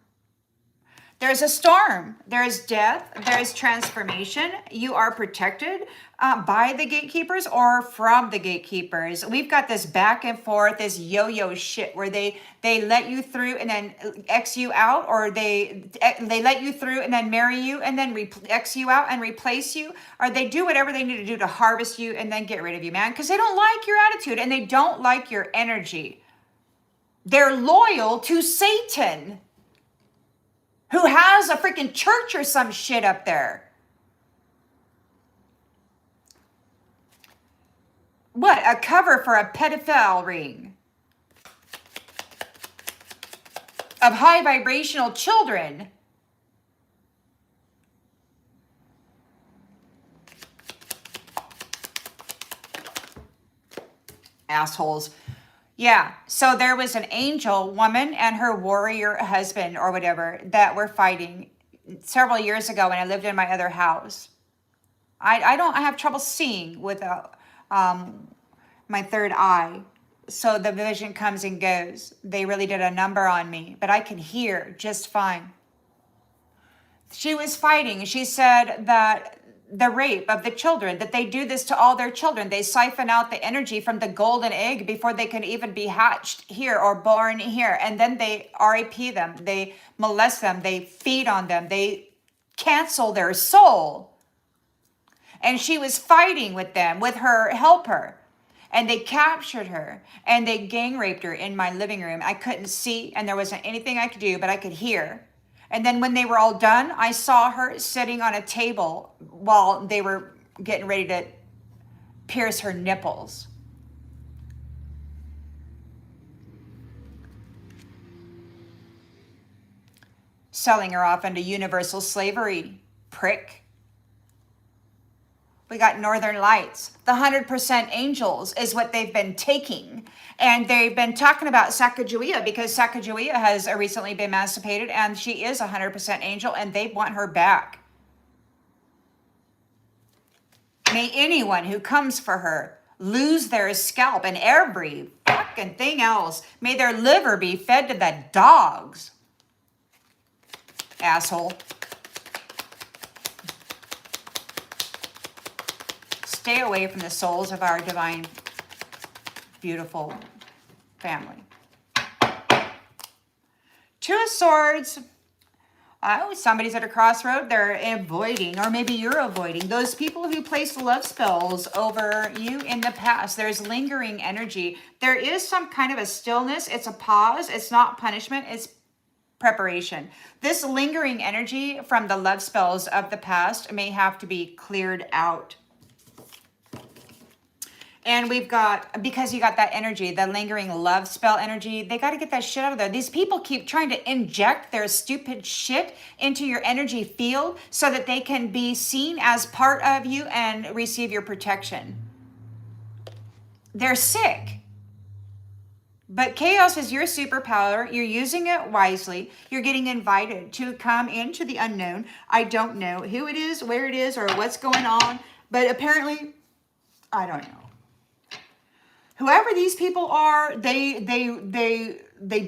There's a storm. There's death. There's transformation. You are protected by the gatekeepers or from the gatekeepers. We've got this back and forth, this yo-yo shit where they let you through and then X you out, or they let you through and then marry you and then X you out and replace you, or they do whatever they need to do to harvest you and then get rid of you, man, because they don't like your attitude and they don't like your energy. They're loyal to Satan, who has a freaking church or some shit up there. What? A cover for a pedophile ring of high vibrational children. Assholes. Yeah, so there was an angel woman and her warrior husband or whatever that were fighting several years ago when I lived in my other house. I have trouble seeing with my third eye, so the vision comes and goes. They really did a number on me, but I can hear just fine. She was fighting. She said that the rape of the children, that they do this to all their children. They siphon out the energy from the golden egg before they can even be hatched here or born here. And then they RAP them. They molest them. They feed on them. They cancel their soul. And she was fighting with them, with her helper. And they captured her and they gang raped her in my living room. I couldn't see and there wasn't anything I could do, but I could hear. And then when they were all done, I saw her sitting on a table while they were getting ready to pierce her nipples. Selling her off into universal slavery, prick. We got Northern Lights. The 100% angels is what they've been taking. And they've been talking about Sacagawea because Sacagawea has recently been emancipated and she is a 100% angel and they want her back. May anyone who comes for her lose their scalp and every fucking thing else. May their liver be fed to the dogs. Asshole. Stay away from the souls of our divine, beautiful family. Two of Swords. Oh, somebody's at a crossroad. They're avoiding, or maybe you're avoiding, those people who placed love spells over you in the past. There's lingering energy. There is some kind of a stillness. It's a pause. It's not punishment. It's preparation. This lingering energy from the love spells of the past may have to be cleared out. And we've got, because you got that energy, the lingering love spell energy, they got to get that shit out of there. These people keep trying to inject their stupid shit into your energy field so that they can be seen as part of you and receive your protection. They're sick. But chaos is your superpower. You're using it wisely. You're getting invited to come into the unknown. I don't know who it is, where it is, or what's going on. But apparently, I don't know. Whoever these people are, they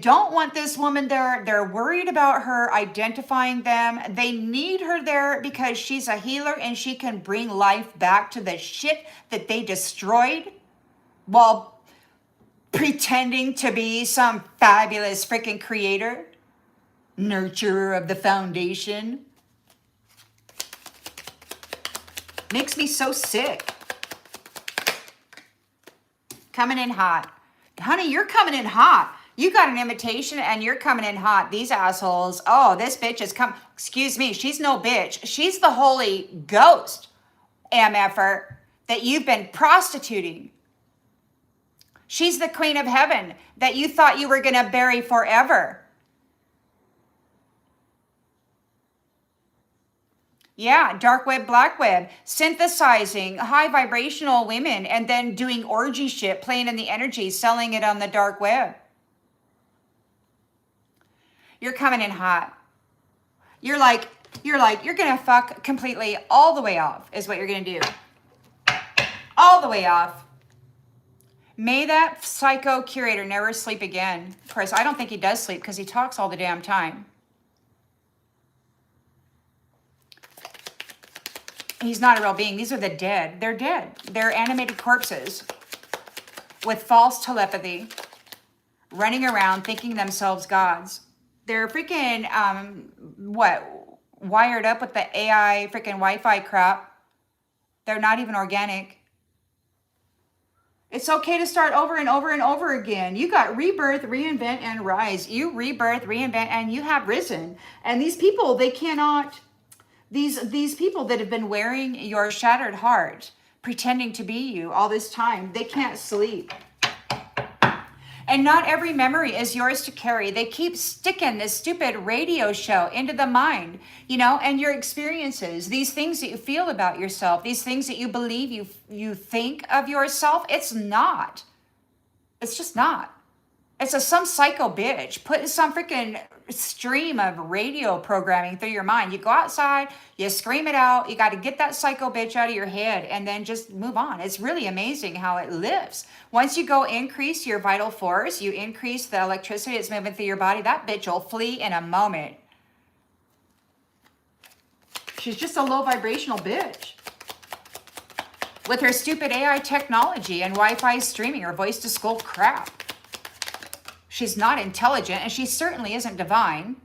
don't want this woman there. They're worried about her identifying them. They need her there because she's a healer and she can bring life back to the shit that they destroyed while pretending to be some fabulous freaking creator, nurturer of the foundation. Makes me so sick. Coming in hot. Honey, you're coming in hot. You got an invitation and you're coming in hot. These assholes. Oh, this bitch is come. Excuse me. She's no bitch. She's the Holy Ghost. MFer. that you've been prostituting. She's the queen of heaven that you thought you were going to bury forever. Yeah, dark web, black web, synthesizing high vibrational women and then doing orgy shit, playing in the energy, selling it on the dark web. You're coming in hot. You're like, you're going to fuck completely all the way off is what you're going to do. All the way off. May that psycho curator never sleep again. Of course, I don't think he does sleep because he talks all the damn time. He's not a real being. These are the dead. They're dead. They're animated corpses with false telepathy, running around thinking themselves gods. They're freaking, wired up with the AI freaking Wi-Fi crap. They're not even organic. It's okay to start over and over and over again. You got rebirth, reinvent, and rise. You rebirth, reinvent, and you have risen. And these people, they cannot... These people that have been wearing your shattered heart, pretending to be you all this time, they can't sleep. And not every memory is yours to carry. They keep sticking this stupid radio show into the mind, and your experiences, these things that you feel about yourself, these things that you believe you think of yourself. It's not. It's just not. It's some psycho bitch putting some freaking stream of radio programming through your mind. You go outside, you scream it out. You got to get that psycho bitch out of your head and then just move on. It's really amazing how it lifts. Once you go increase your vital force, you increase the electricity that's moving through your body, that bitch will flee in a moment. She's just a low vibrational bitch. With her stupid AI technology and Wi-Fi streaming, her voice to skull crap. She's not intelligent, and she certainly isn't divine.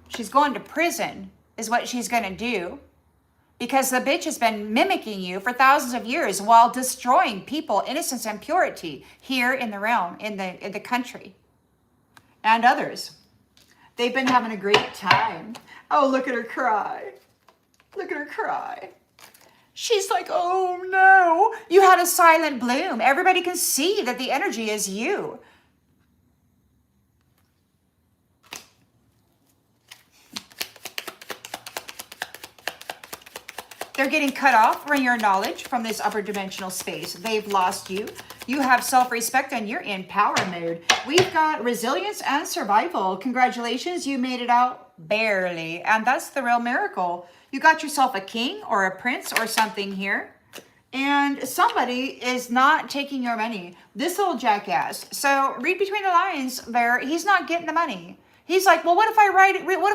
She's going to prison, is what she's going to do, because the bitch has been mimicking you for thousands of years while destroying people, innocence, and purity here in the realm, in the country, and others. They've been having a great time. Oh, look at her cry. Look at her cry. She's like, oh no, you had a silent bloom. Everybody can see that the energy is you. They're getting cut off from your knowledge from this upper dimensional space. They've lost you. You have self-respect and you're in power mode. We've got resilience and survival. Congratulations, you made it out barely. And that's the real miracle. You got yourself a king or a prince or something here. And somebody is not taking your money. This little jackass. So read between the lines there. He's not getting the money. He's like, well, what if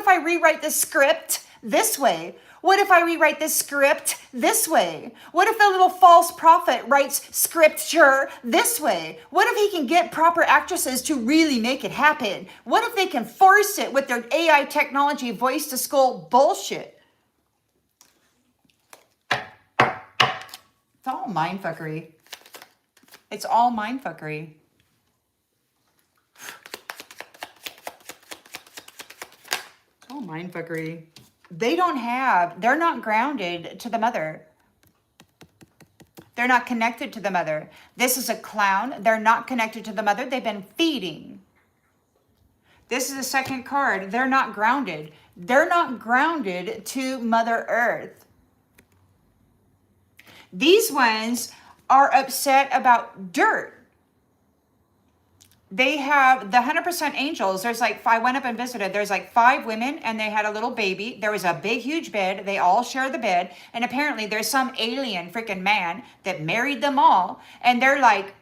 I rewrite the script this way? What if I rewrite this script this way? What if the little false prophet writes scripture this way? What if he can get proper actresses to really make it happen? What if they can force it with their AI technology, voice to skull bullshit? It's all mindfuckery. It's all mindfuckery. It's all mindfuckery. They're not grounded to the mother. They're not connected to the mother. This is a clown. They're not connected to the mother. They've been feeding. This is the second card. They're not grounded. They're not grounded to Mother Earth. These ones are upset about dirt. They have the 100% angels. There's like, I went up and visited. There's like 5 women and they had a little baby. There was a big, huge bed. They all share the bed. And apparently there's some alien freaking man that married them all. And they're like,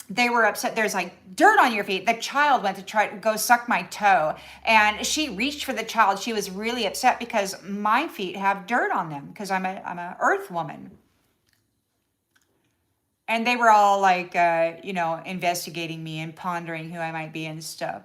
they were upset. There's like dirt on your feet. The child went to try to go suck my toe. And she reached for the child. She was really upset because my feet have dirt on them because I'm a earth woman. And they were all like, investigating me and pondering who I might be and stuff.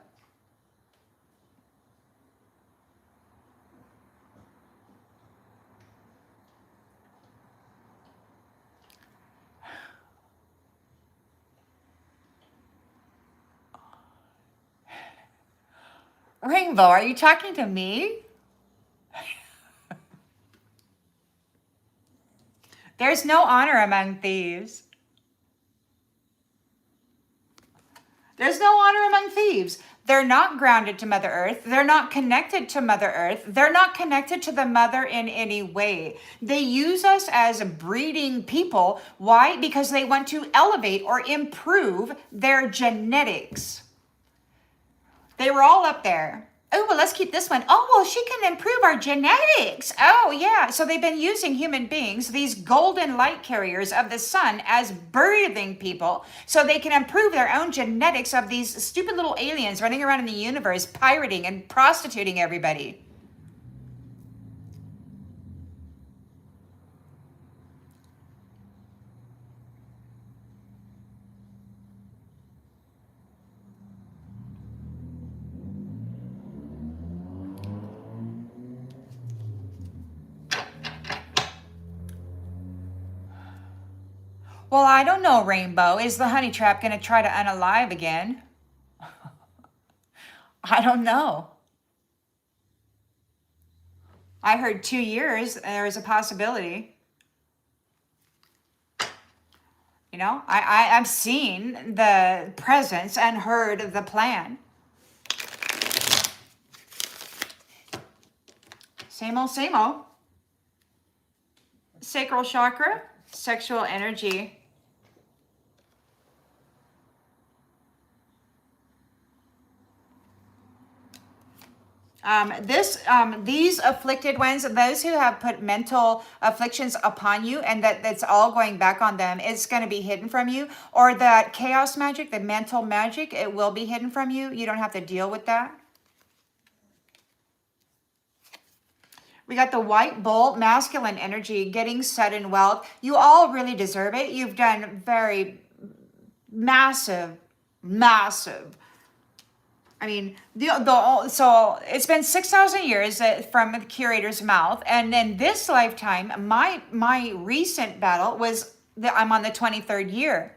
Rainbow, are you talking to me? There's no honor among thieves. There's no honor among thieves. They're not grounded to Mother Earth. They're not connected to Mother Earth. They're not connected to the Mother in any way. They use us as breeding people. Why? Because they want to elevate or improve their genetics. They were all up there. Oh, well, let's keep this one. Oh, well, she can improve our genetics. Oh, yeah. So they've been using human beings, these golden light carriers of the sun, as birthing people so they can improve their own genetics of these stupid little aliens running around in the universe, pirating and prostituting everybody. Well, I don't know, Rainbow. Is the honey trap going to try to unalive again? I don't know. I heard 2 years. There is a possibility. You know, I've seen the presence and heard the plan. Same old, same old. Sacral chakra, sexual energy. These afflicted ones, those who have put mental afflictions upon you and that's all going back on them, it's going to be hidden from you. Or that chaos magic, the mental magic, it will be hidden from you. You don't have to deal with that. We got the white bull, masculine energy, getting sudden wealth. You all really deserve it. You've done very massive. I mean, so it's been 6,000 years from the curator's mouth. And in this lifetime, my recent battle was that I'm on the 23rd year.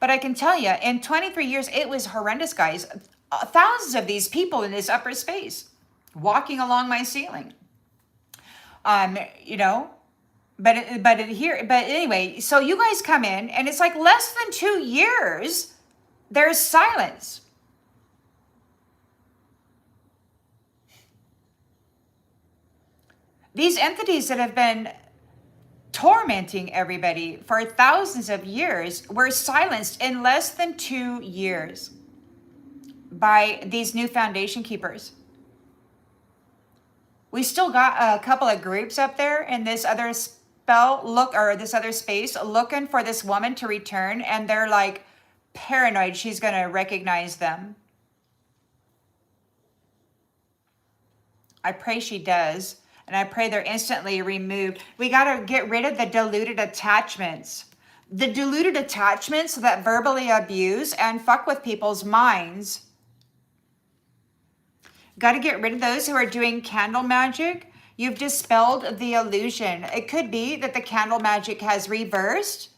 But I can tell you, in 23 years, it was horrendous, guys. Thousands of these people in this upper space walking along my ceiling. You know, but anyway, so you guys come in and it's like less than 2 years, there's silence. These entities that have been tormenting everybody for thousands of years were silenced in less than 2 years by these new foundation keepers. We still got a couple of groups up there in this other this other space looking for this woman to return, and they're like paranoid she's going to recognize them. I pray she does, and I pray they're instantly removed. We got to get rid of the deluded attachments. The deluded attachments that verbally abuse and fuck with people's minds. Got to get rid of those who are doing candle magic. You've dispelled the illusion. It could be that the candle magic has reversed,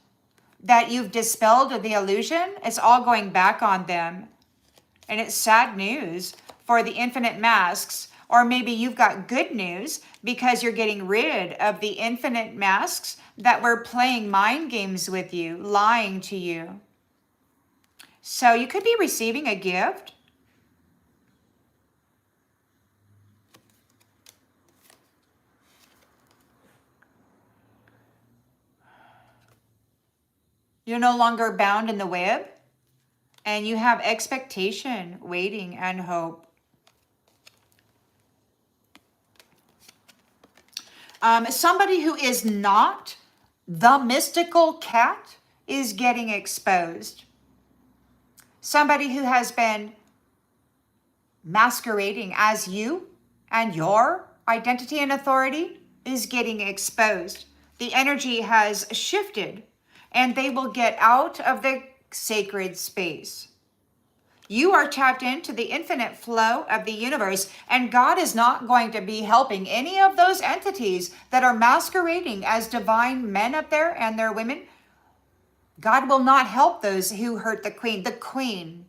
that you've dispelled the illusion. It's all going back on them. And it's sad news for the infinite masks. Or maybe you've got good news because you're getting rid of the infinite masks that were playing mind games with you, lying to you. So you could be receiving a gift. You're no longer bound in the web, and you have expectation, waiting, and hope. Somebody who is not the mystical cat is getting exposed. Somebody who has been masquerading as you and your identity and authority is getting exposed. The energy has shifted, and they will get out of the sacred space. You are tapped into the infinite flow of the universe, and God is not going to be helping any of those entities that are masquerading as divine men up there and their women. God will not help those who hurt the queen. The queen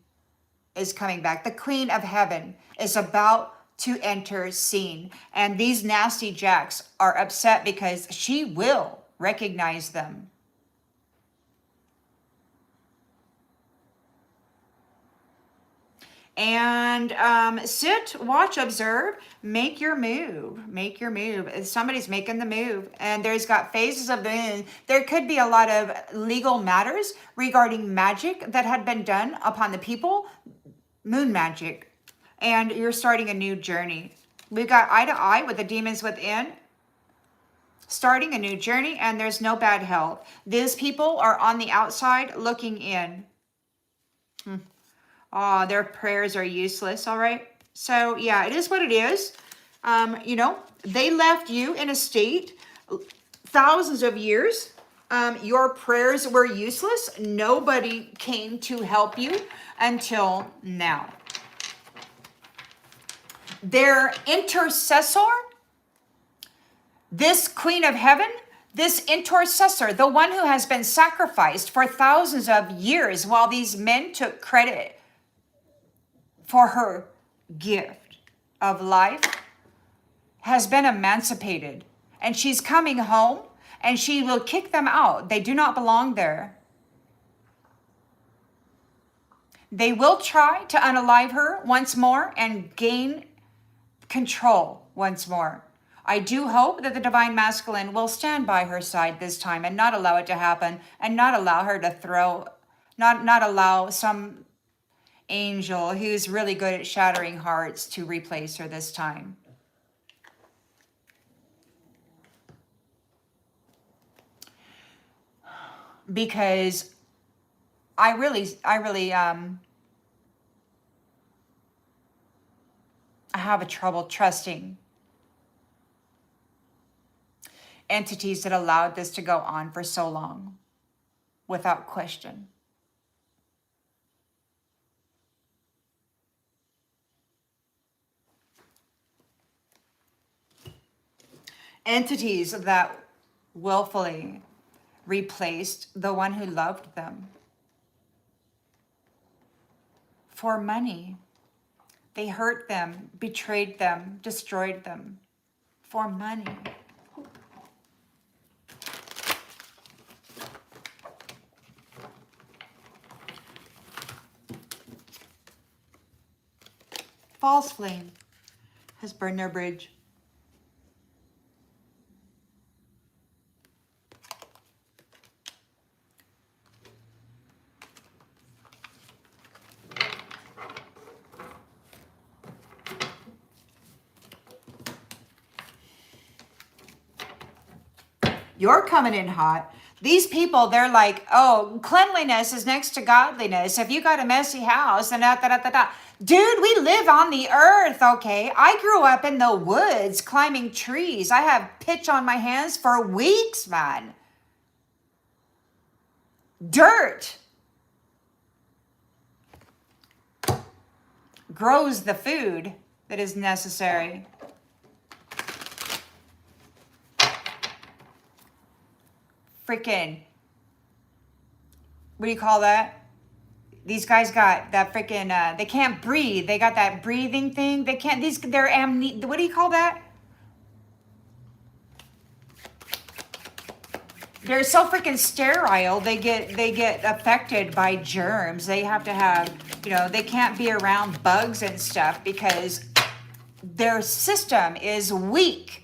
is coming back. The queen of heaven is about to enter scene. And these nasty jacks are upset because she will recognize them. And sit, watch, observe, make your move. Make your move. Somebody's making the move. And there's got phases of the moon. There could be a lot of legal matters regarding magic that had been done upon the people. Moon magic. And you're starting a new journey. We've got eye to eye with the demons within. Starting a new journey, and there's no bad health. These people are on the outside looking in. Oh, their prayers are useless, all right? So, yeah, it is what it is. You know, they left you in a state thousands of years. Your prayers were useless. Nobody came to help you until now. Their intercessor, this Queen of Heaven, this intercessor, the one who has been sacrificed for thousands of years while these men took credit for her gift of life, has been emancipated. And she's coming home, and she will kick them out. They do not belong there. They will try to unalive her once more and gain control once more. I do hope that the Divine Masculine will stand by her side this time and not allow it to happen, and not allow her to not allow some angel who's really good at shattering hearts to replace her this time. Because I really I have a trouble trusting entities that allowed this to go on for so long without question. Entities that willfully replaced the one who loved them for money. They hurt them, betrayed them, destroyed them for money. False flame has burned their bridge. You're coming in hot. These people, they're like, oh, cleanliness is next to godliness. If you got a messy house, and da. Dude, we live on the earth, okay? I grew up in the woods climbing trees. I have pitch on my hands for weeks, man. Dirt grows the food that is necessary. Freaking, what do you call that? These guys got that freaking, they can't breathe. They got that breathing thing. They can't, what do you call that? They're so freaking sterile. They get affected by germs. They have to have, they can't be around bugs and stuff because their system is weak.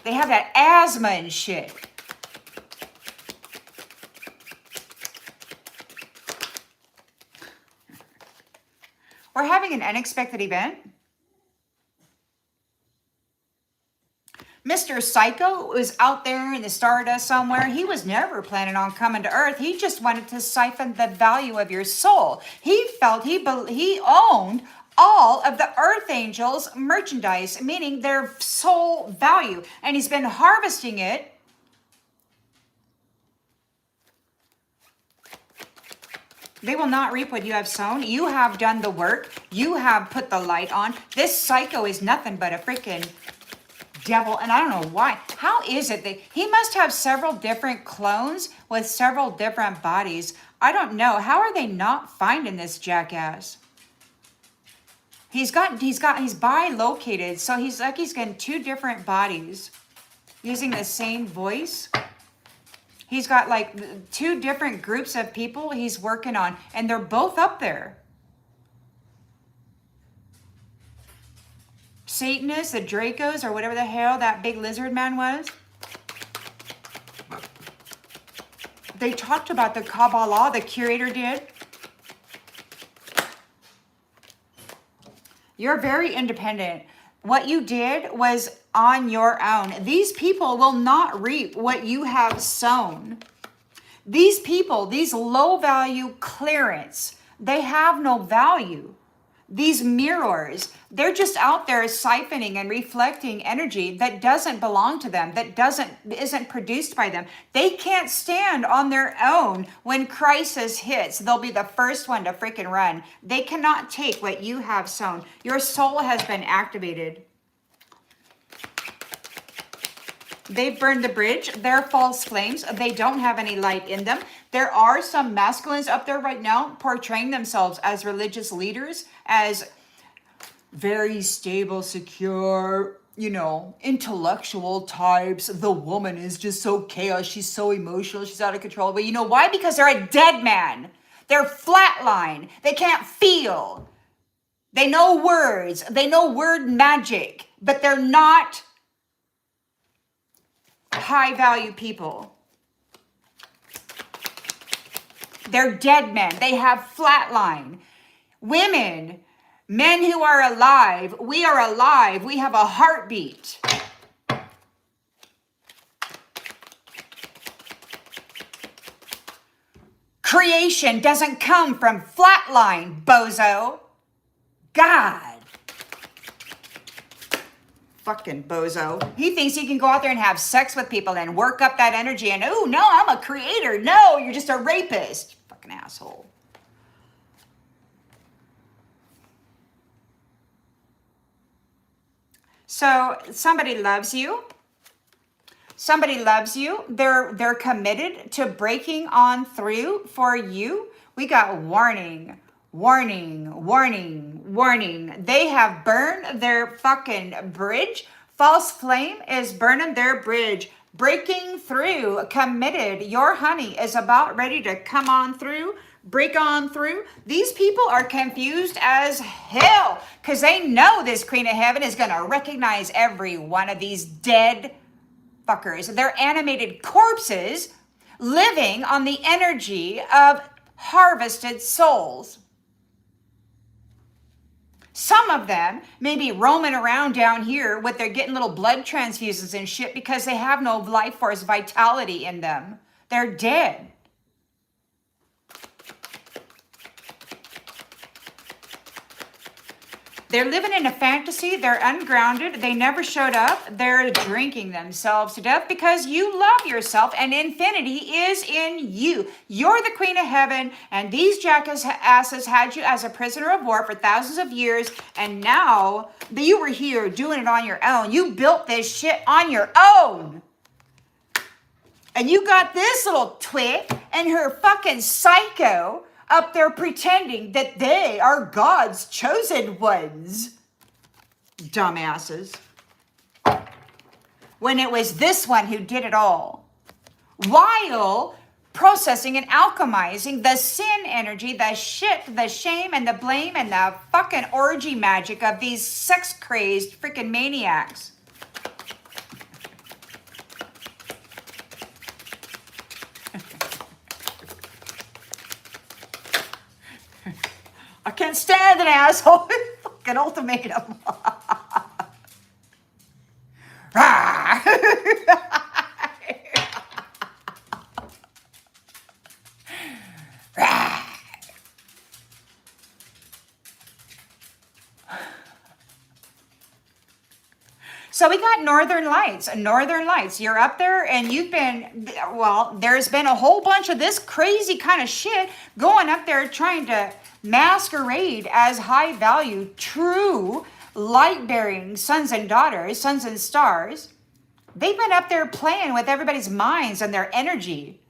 They have that asthma and shit. We're having an unexpected event. Mr. Psycho was out there in the stardust somewhere. He was never planning on coming to Earth. He just wanted to siphon the value of your soul. He felt he owned all of the Earth Angels merchandise, meaning their soul value. And he's been harvesting it. They will not reap what you have sown. You have done the work. You have put the light on. This psycho is nothing but a freaking devil. And I don't know why. How is it that he must have several different clones with several different bodies? I don't know. How are they not finding this jackass? He's bilocated, so he's like he's getting two different bodies using the same voice. He's got like two different groups of people he's working on, and they're both up there. Satanists, the Dracos, or whatever the hell that big lizard man was. They talked about the Kabbalah, the curator did. You're very independent. What you did was on your own. These people will not reap what you have sown. These people, these low value clearance, they have no value. These mirrors, they're just out there siphoning and reflecting energy that doesn't belong to them, that isn't produced by them. They can't stand on their own. When crisis hits, they'll be the first one to freaking run. They cannot take what you have sown. Your soul has been activated. They've burned the bridge. They're false flames. They don't have any light in them. There are some masculines up there right now portraying themselves as religious leaders, as very stable, secure, intellectual types. The woman is just so chaos. She's so emotional. She's out of control. But you know why? Because they're a dead man. They're flatline. They can't feel. They know words. They know word magic. But they're not high value people. They're dead men. They have flatline. Women, men who are alive, we are alive. We have a heartbeat. Creation doesn't come from flatline, bozo. God. Fucking bozo. He thinks he can go out there and have sex with people and work up that energy and, oh, no, I'm a creator. No, you're just a rapist. Fucking asshole. So somebody loves you. Somebody loves you. They're committed to breaking on through for you. We got warning. Warning, warning, warning. They have burned their fucking bridge. False flame is burning their bridge. Breaking through, committed. Your honey is about ready to come on through, break on through. These people are confused as hell because they know this Queen of Heaven is going to recognize every one of these dead fuckers. They're animated corpses living on the energy of harvested souls. Some of them may be roaming around down here with their getting little blood transfusions and shit because they have no life force vitality in them. They're dead. They're living in a fantasy. They're ungrounded. They never showed up. They're drinking themselves to death because you love yourself and infinity is in you. You're the Queen of Heaven, and these jackasses had you as a prisoner of war for thousands of years, and now that you were here doing it on your own, you built this shit on your own. And you got this little twit and her fucking psycho up there pretending that they are God's chosen ones. Dumbasses. When it was this one who did it all. While processing and alchemizing the sin energy, the shit, the shame, and the blame, and the fucking orgy magic of these sex-crazed freaking maniacs. I can't stand an asshole. Fucking ultimatum. So we got Northern Lights. Northern Lights. You're up there and you've been, well, there's been a whole bunch of this crazy kind of shit going up there trying to masquerade as high value, true light-bearing sons and daughters, sons and stars. They've been up there playing with everybody's minds and their energy.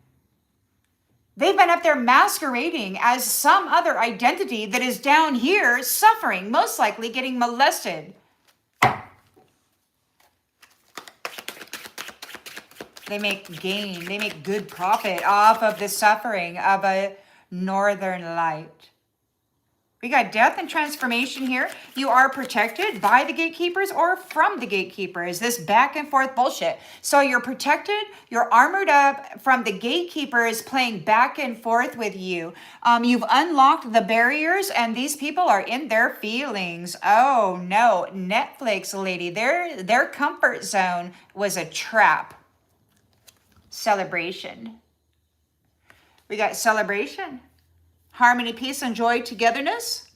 They've been up there masquerading as some other identity that is down here suffering, most likely getting molested. They make gain, they make good profit off of the suffering of a northern light. We got death and transformation here. You are protected by the gatekeepers or from the gatekeepers. This back and forth bullshit. So you're protected, you're armored up from the gatekeepers playing back and forth with you. You've unlocked the barriers and these people are in their feelings. Oh no, Netflix lady, their comfort zone was a trap. Celebration. We got celebration. Harmony, peace, and joy, togetherness.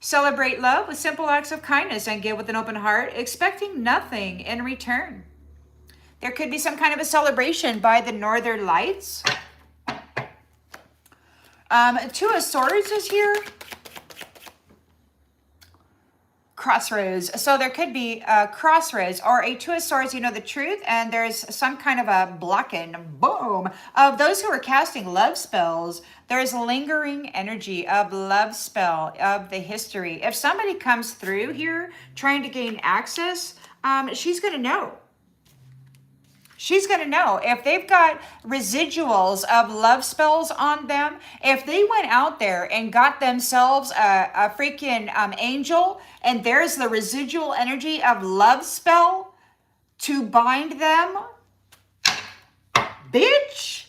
Celebrate love with simple acts of kindness and give with an open heart, expecting nothing in return. There could be some kind of a celebration by the northern lights. Two of Swords is here. Crossroads. So there could be a crossroads or a Two of Swords, you know the truth, and there's some kind of a blocking, boom, of those who are casting love spells. There's lingering energy of love spell, of the history. If somebody comes through here trying to gain access, she's going to know. She's going to know if they've got residuals of love spells on them. If they went out there and got themselves a freaking angel and there's the residual energy of love spell to bind them, bitch.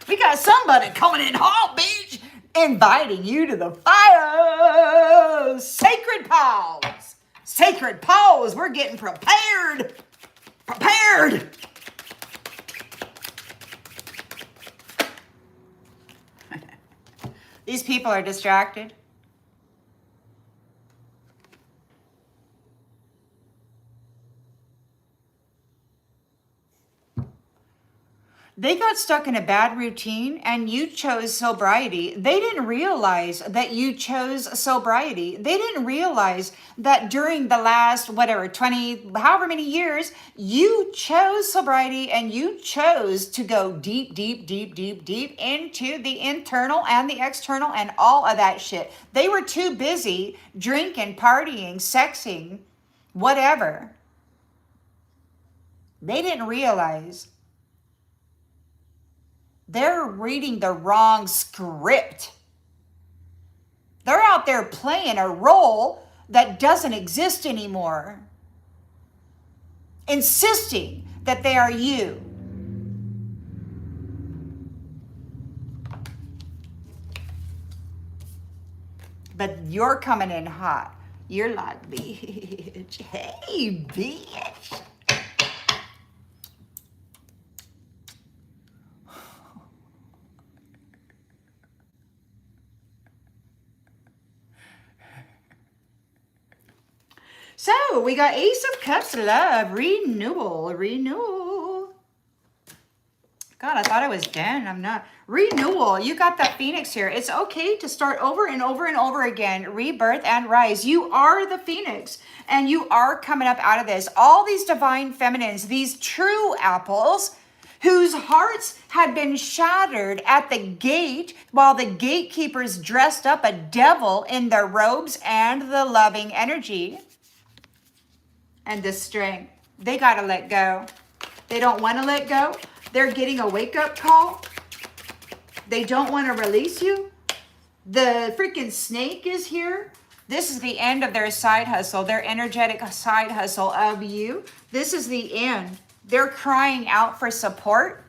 We got somebody coming in hot, bitch, inviting you to the fire. Sacred pause. Sacred pause. We're getting prepared. Prepared. These people are distracted. They got stuck in a bad routine and you chose sobriety. They didn't realize that you chose sobriety. They didn't realize that during the last, 20, however many years, you chose sobriety and you chose to go deep, deep, deep, deep, deep into the internal and the external and all of that shit. They were too busy drinking, partying, sexing, whatever. They didn't realize they're reading the wrong script. They're out there playing a role that doesn't exist anymore, insisting that they are you. But you're coming in hot. You're like, bitch, hey, bitch. So we got Ace of Cups, love, renewal. God, I thought I was done. I'm not. Renewal. You got the Phoenix here. It's okay to start over and over and over again. Rebirth and rise. You are the Phoenix and you are coming up out of this. All these divine feminines, these true apples whose hearts had been shattered at the gate while the gatekeepers dressed up a devil in their robes and the loving energy. And the strength. They got to let go. They don't want to let go. They're getting a wake-up call. They don't want to release you. The freaking snake is here. This is the end of their side hustle, their energetic side hustle of you. This is the end. They're crying out for support.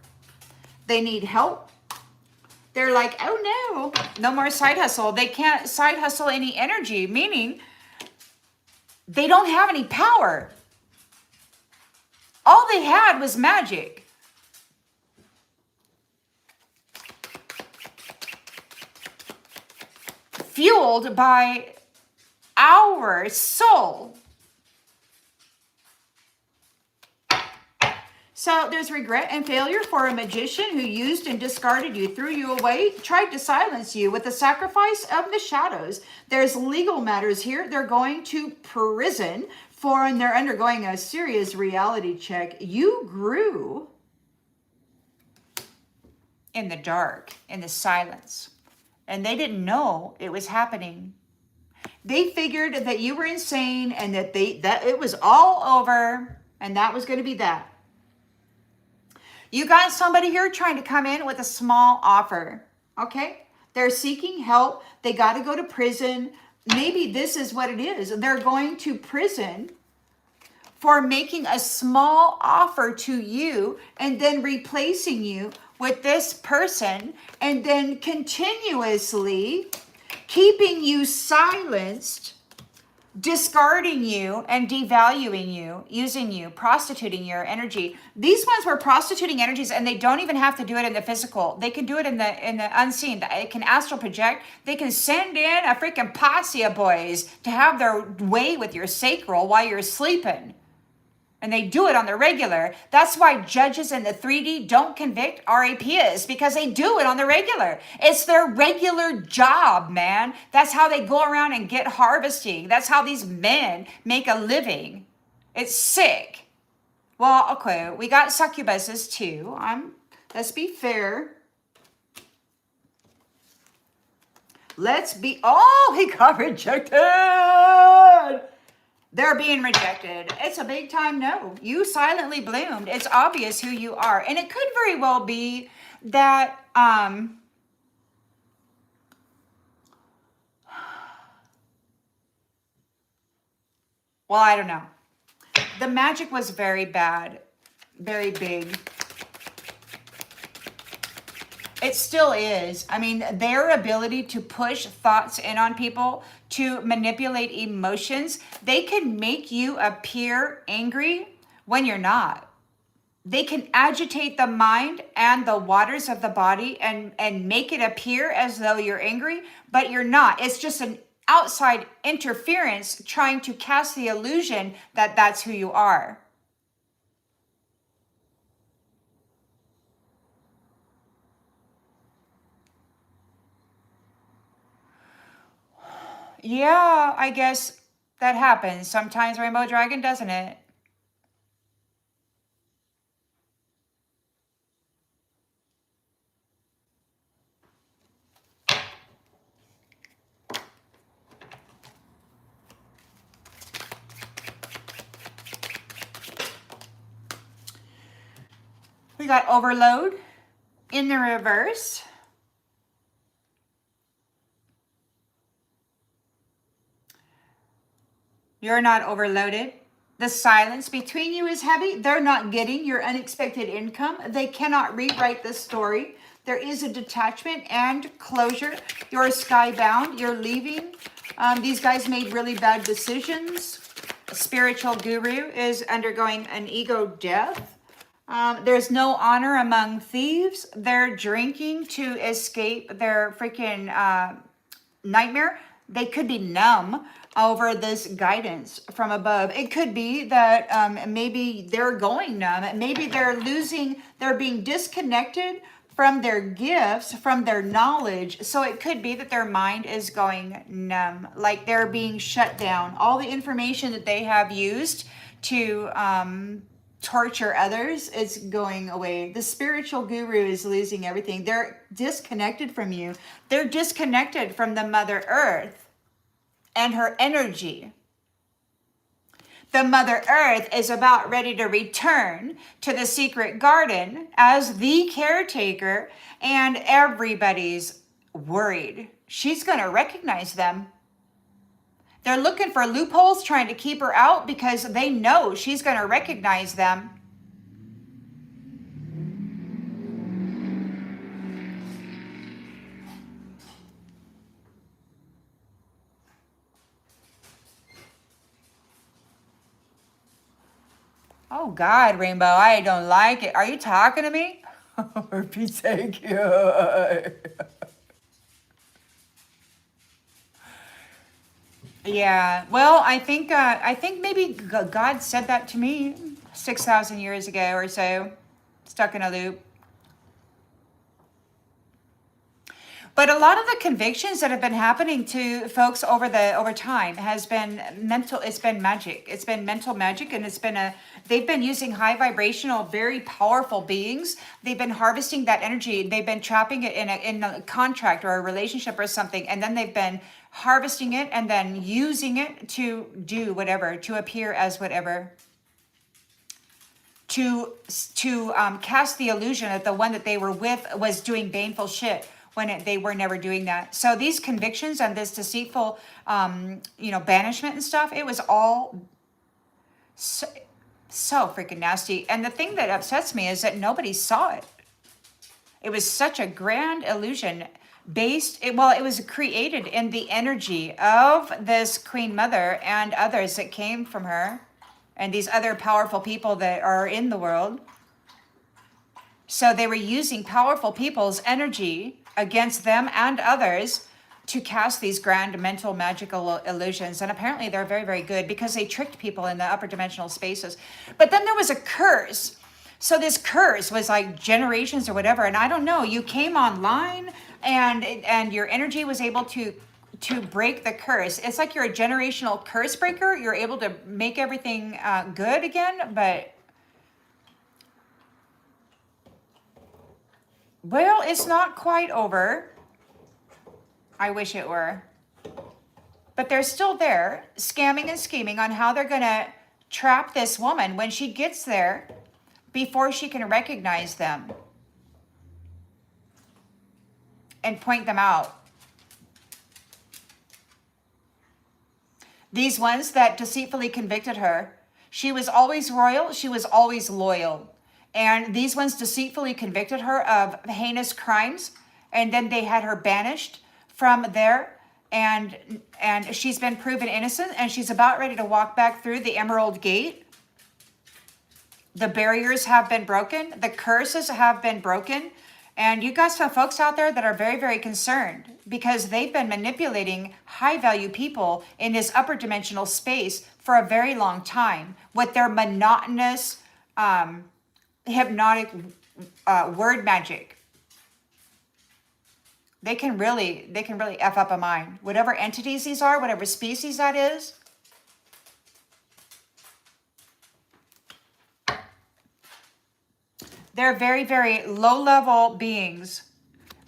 They need help. They're like, oh no, no more side hustle. They can't side hustle any energy, meaning they don't have any power. All they had was magic. Fueled by our soul. So there's regret and failure for a magician who used and discarded you, threw you away, tried to silence you with the sacrifice of the shadows. There's legal matters here. They're going to prison and they're undergoing a serious reality check. You grew in the dark, in the silence, and they didn't know it was happening. They figured that you were insane and that it was all over, and that was going to be that. You got somebody here trying to come in with a small offer, okay? They're seeking help. They got to go to prison. Maybe this is what it is. They're going to prison for making a small offer to you and then replacing you with this person and then continuously keeping you silenced, discarding you and devaluing you, using you, prostituting your energy. These ones were prostituting energies, and they don't even have to do it in the physical. They can do it in the unseen. They can astral project. They can send in a freaking posse of boys to have their way with your sacral while you're sleeping. And they do it on the regular. That's why judges in the 3D don't convict RAPs, because they do it on the regular. It's their regular job, man. That's how they go around and get harvesting. That's how these men make a living. It's sick. Well, okay, we got succubuses too. Let's be fair. He got rejected. They're being rejected. It's a big time no. You silently bloomed. It's obvious who you are. And it could very well be that, well, I don't know. The magic was very bad, very big. It still is. I mean, their ability to push thoughts in on people, to manipulate emotions, they can make you appear angry when you're not. They can agitate the mind and the waters of the body and make it appear as though you're angry, but you're not. It's just an outside interference trying to cast the illusion that that's who you are. Yeah, I guess that happens sometimes, Rainbow Dragon, doesn't it? We got overload in the reverse. You're not overloaded. The silence between you is heavy. They're not getting your unexpected income. They cannot rewrite the story. There is a detachment and closure. You're skybound. You're leaving. These guys made really bad decisions. A spiritual guru is undergoing an ego death. There's no honor among thieves. They're drinking to escape their freaking nightmare. They could be numb over this guidance from above. It could be that maybe they're going numb. Maybe they're being disconnected from their gifts, from their knowledge. So it could be that their mind is going numb, like they're being shut down. All the information that they have used to torture others is going away. The spiritual guru is losing everything. They're disconnected from you. They're disconnected from the Mother Earth and her energy. The Mother Earth is about ready to return to the secret garden as the caretaker, and everybody's worried. She's going to recognize them. They're looking for loopholes, trying to keep her out because they know she's going to recognize them. Oh God, Rainbow, I don't like it. Are you talking to me? For Pete's sake. Yeah. Well, I think maybe God said that to me 6,000 years ago or so. Stuck in a loop. But a lot of the convictions that have been happening to folks over time has been mental. It's been magic. It's been mental magic, and they've been using high vibrational, very powerful beings. They've been harvesting that energy. They've been trapping it in a contract or a relationship or something, and then they've been harvesting it and then using it to do whatever, to appear as whatever, to cast the illusion that the one that they were with was doing baneful shit when they were never doing that. So these convictions and this deceitful, banishment and stuff, it was all so freaking nasty. And the thing that upsets me is that nobody saw it. It was such a grand illusion it was created in the energy of this Queen Mother and others that came from her and these other powerful people that are in the world. So they were using powerful people's energy against them and others to cast these grand mental magical illusions. And apparently they're very, very good because they tricked people in the upper dimensional spaces. But then there was a curse. So this curse was like generations or whatever. And I don't know, you came online and your energy was able to break the curse. It's like you're a generational curse breaker. You're able to make everything good again, but well, it's not quite over. I wish it were. But they're still there, scamming and scheming on how they're going to trap this woman when she gets there before she can recognize them and point them out. These ones that deceitfully convicted her, she was always royal, she was always loyal. And these ones deceitfully convicted her of heinous crimes, and then they had her banished from there, and she's been proven innocent, and she's about ready to walk back through the Emerald Gate. The barriers have been broken, the curses have been broken, and you got some folks out there that are very, very concerned because they've been manipulating high-value people in this upper dimensional space for a very long time with their monotonous, hypnotic word magic. They can really F up a mind. Whatever entities these are, whatever species that is. They're very, very low-level beings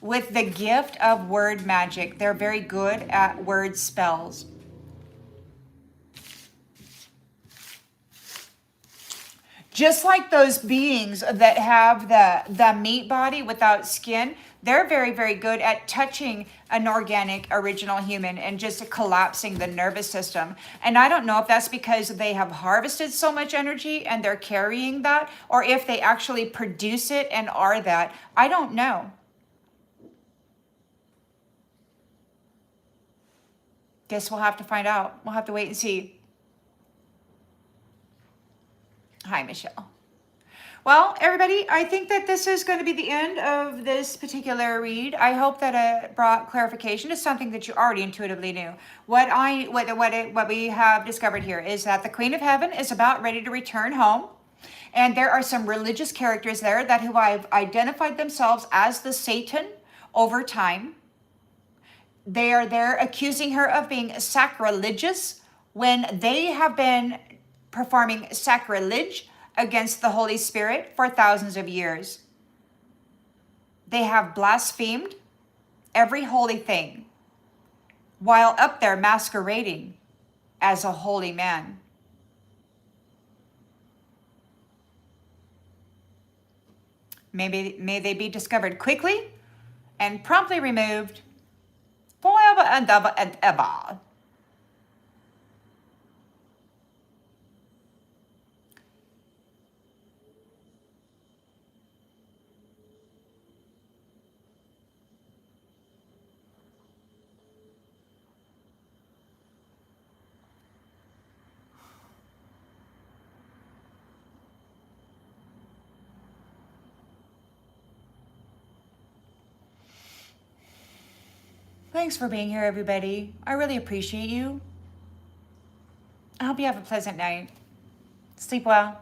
with the gift of word magic. They're very good at word spells. Just like those beings that have the meat body without skin, they're very, very good at touching an organic, original human and just collapsing the nervous system. And I don't know if that's because they have harvested so much energy and they're carrying that, or if they actually produce it and are that. I don't know. Guess we'll have to find out. We'll have to wait and see. Hi, Michelle. Well, everybody, I think that this is going to be the end of this particular read. I hope that it brought clarification to something that you already intuitively knew. What we have discovered here is that the Queen of Heaven is about ready to return home. And there are some religious characters there who have identified themselves as the Satan over time. They are there accusing her of being sacrilegious when they have been performing sacrilege against the Holy Spirit for thousands of years. They have blasphemed every holy thing while up there masquerading as a holy man. May they be discovered quickly and promptly removed forever and ever and ever. Thanks for being here, everybody. I really appreciate you. I hope you have a pleasant night. Sleep well.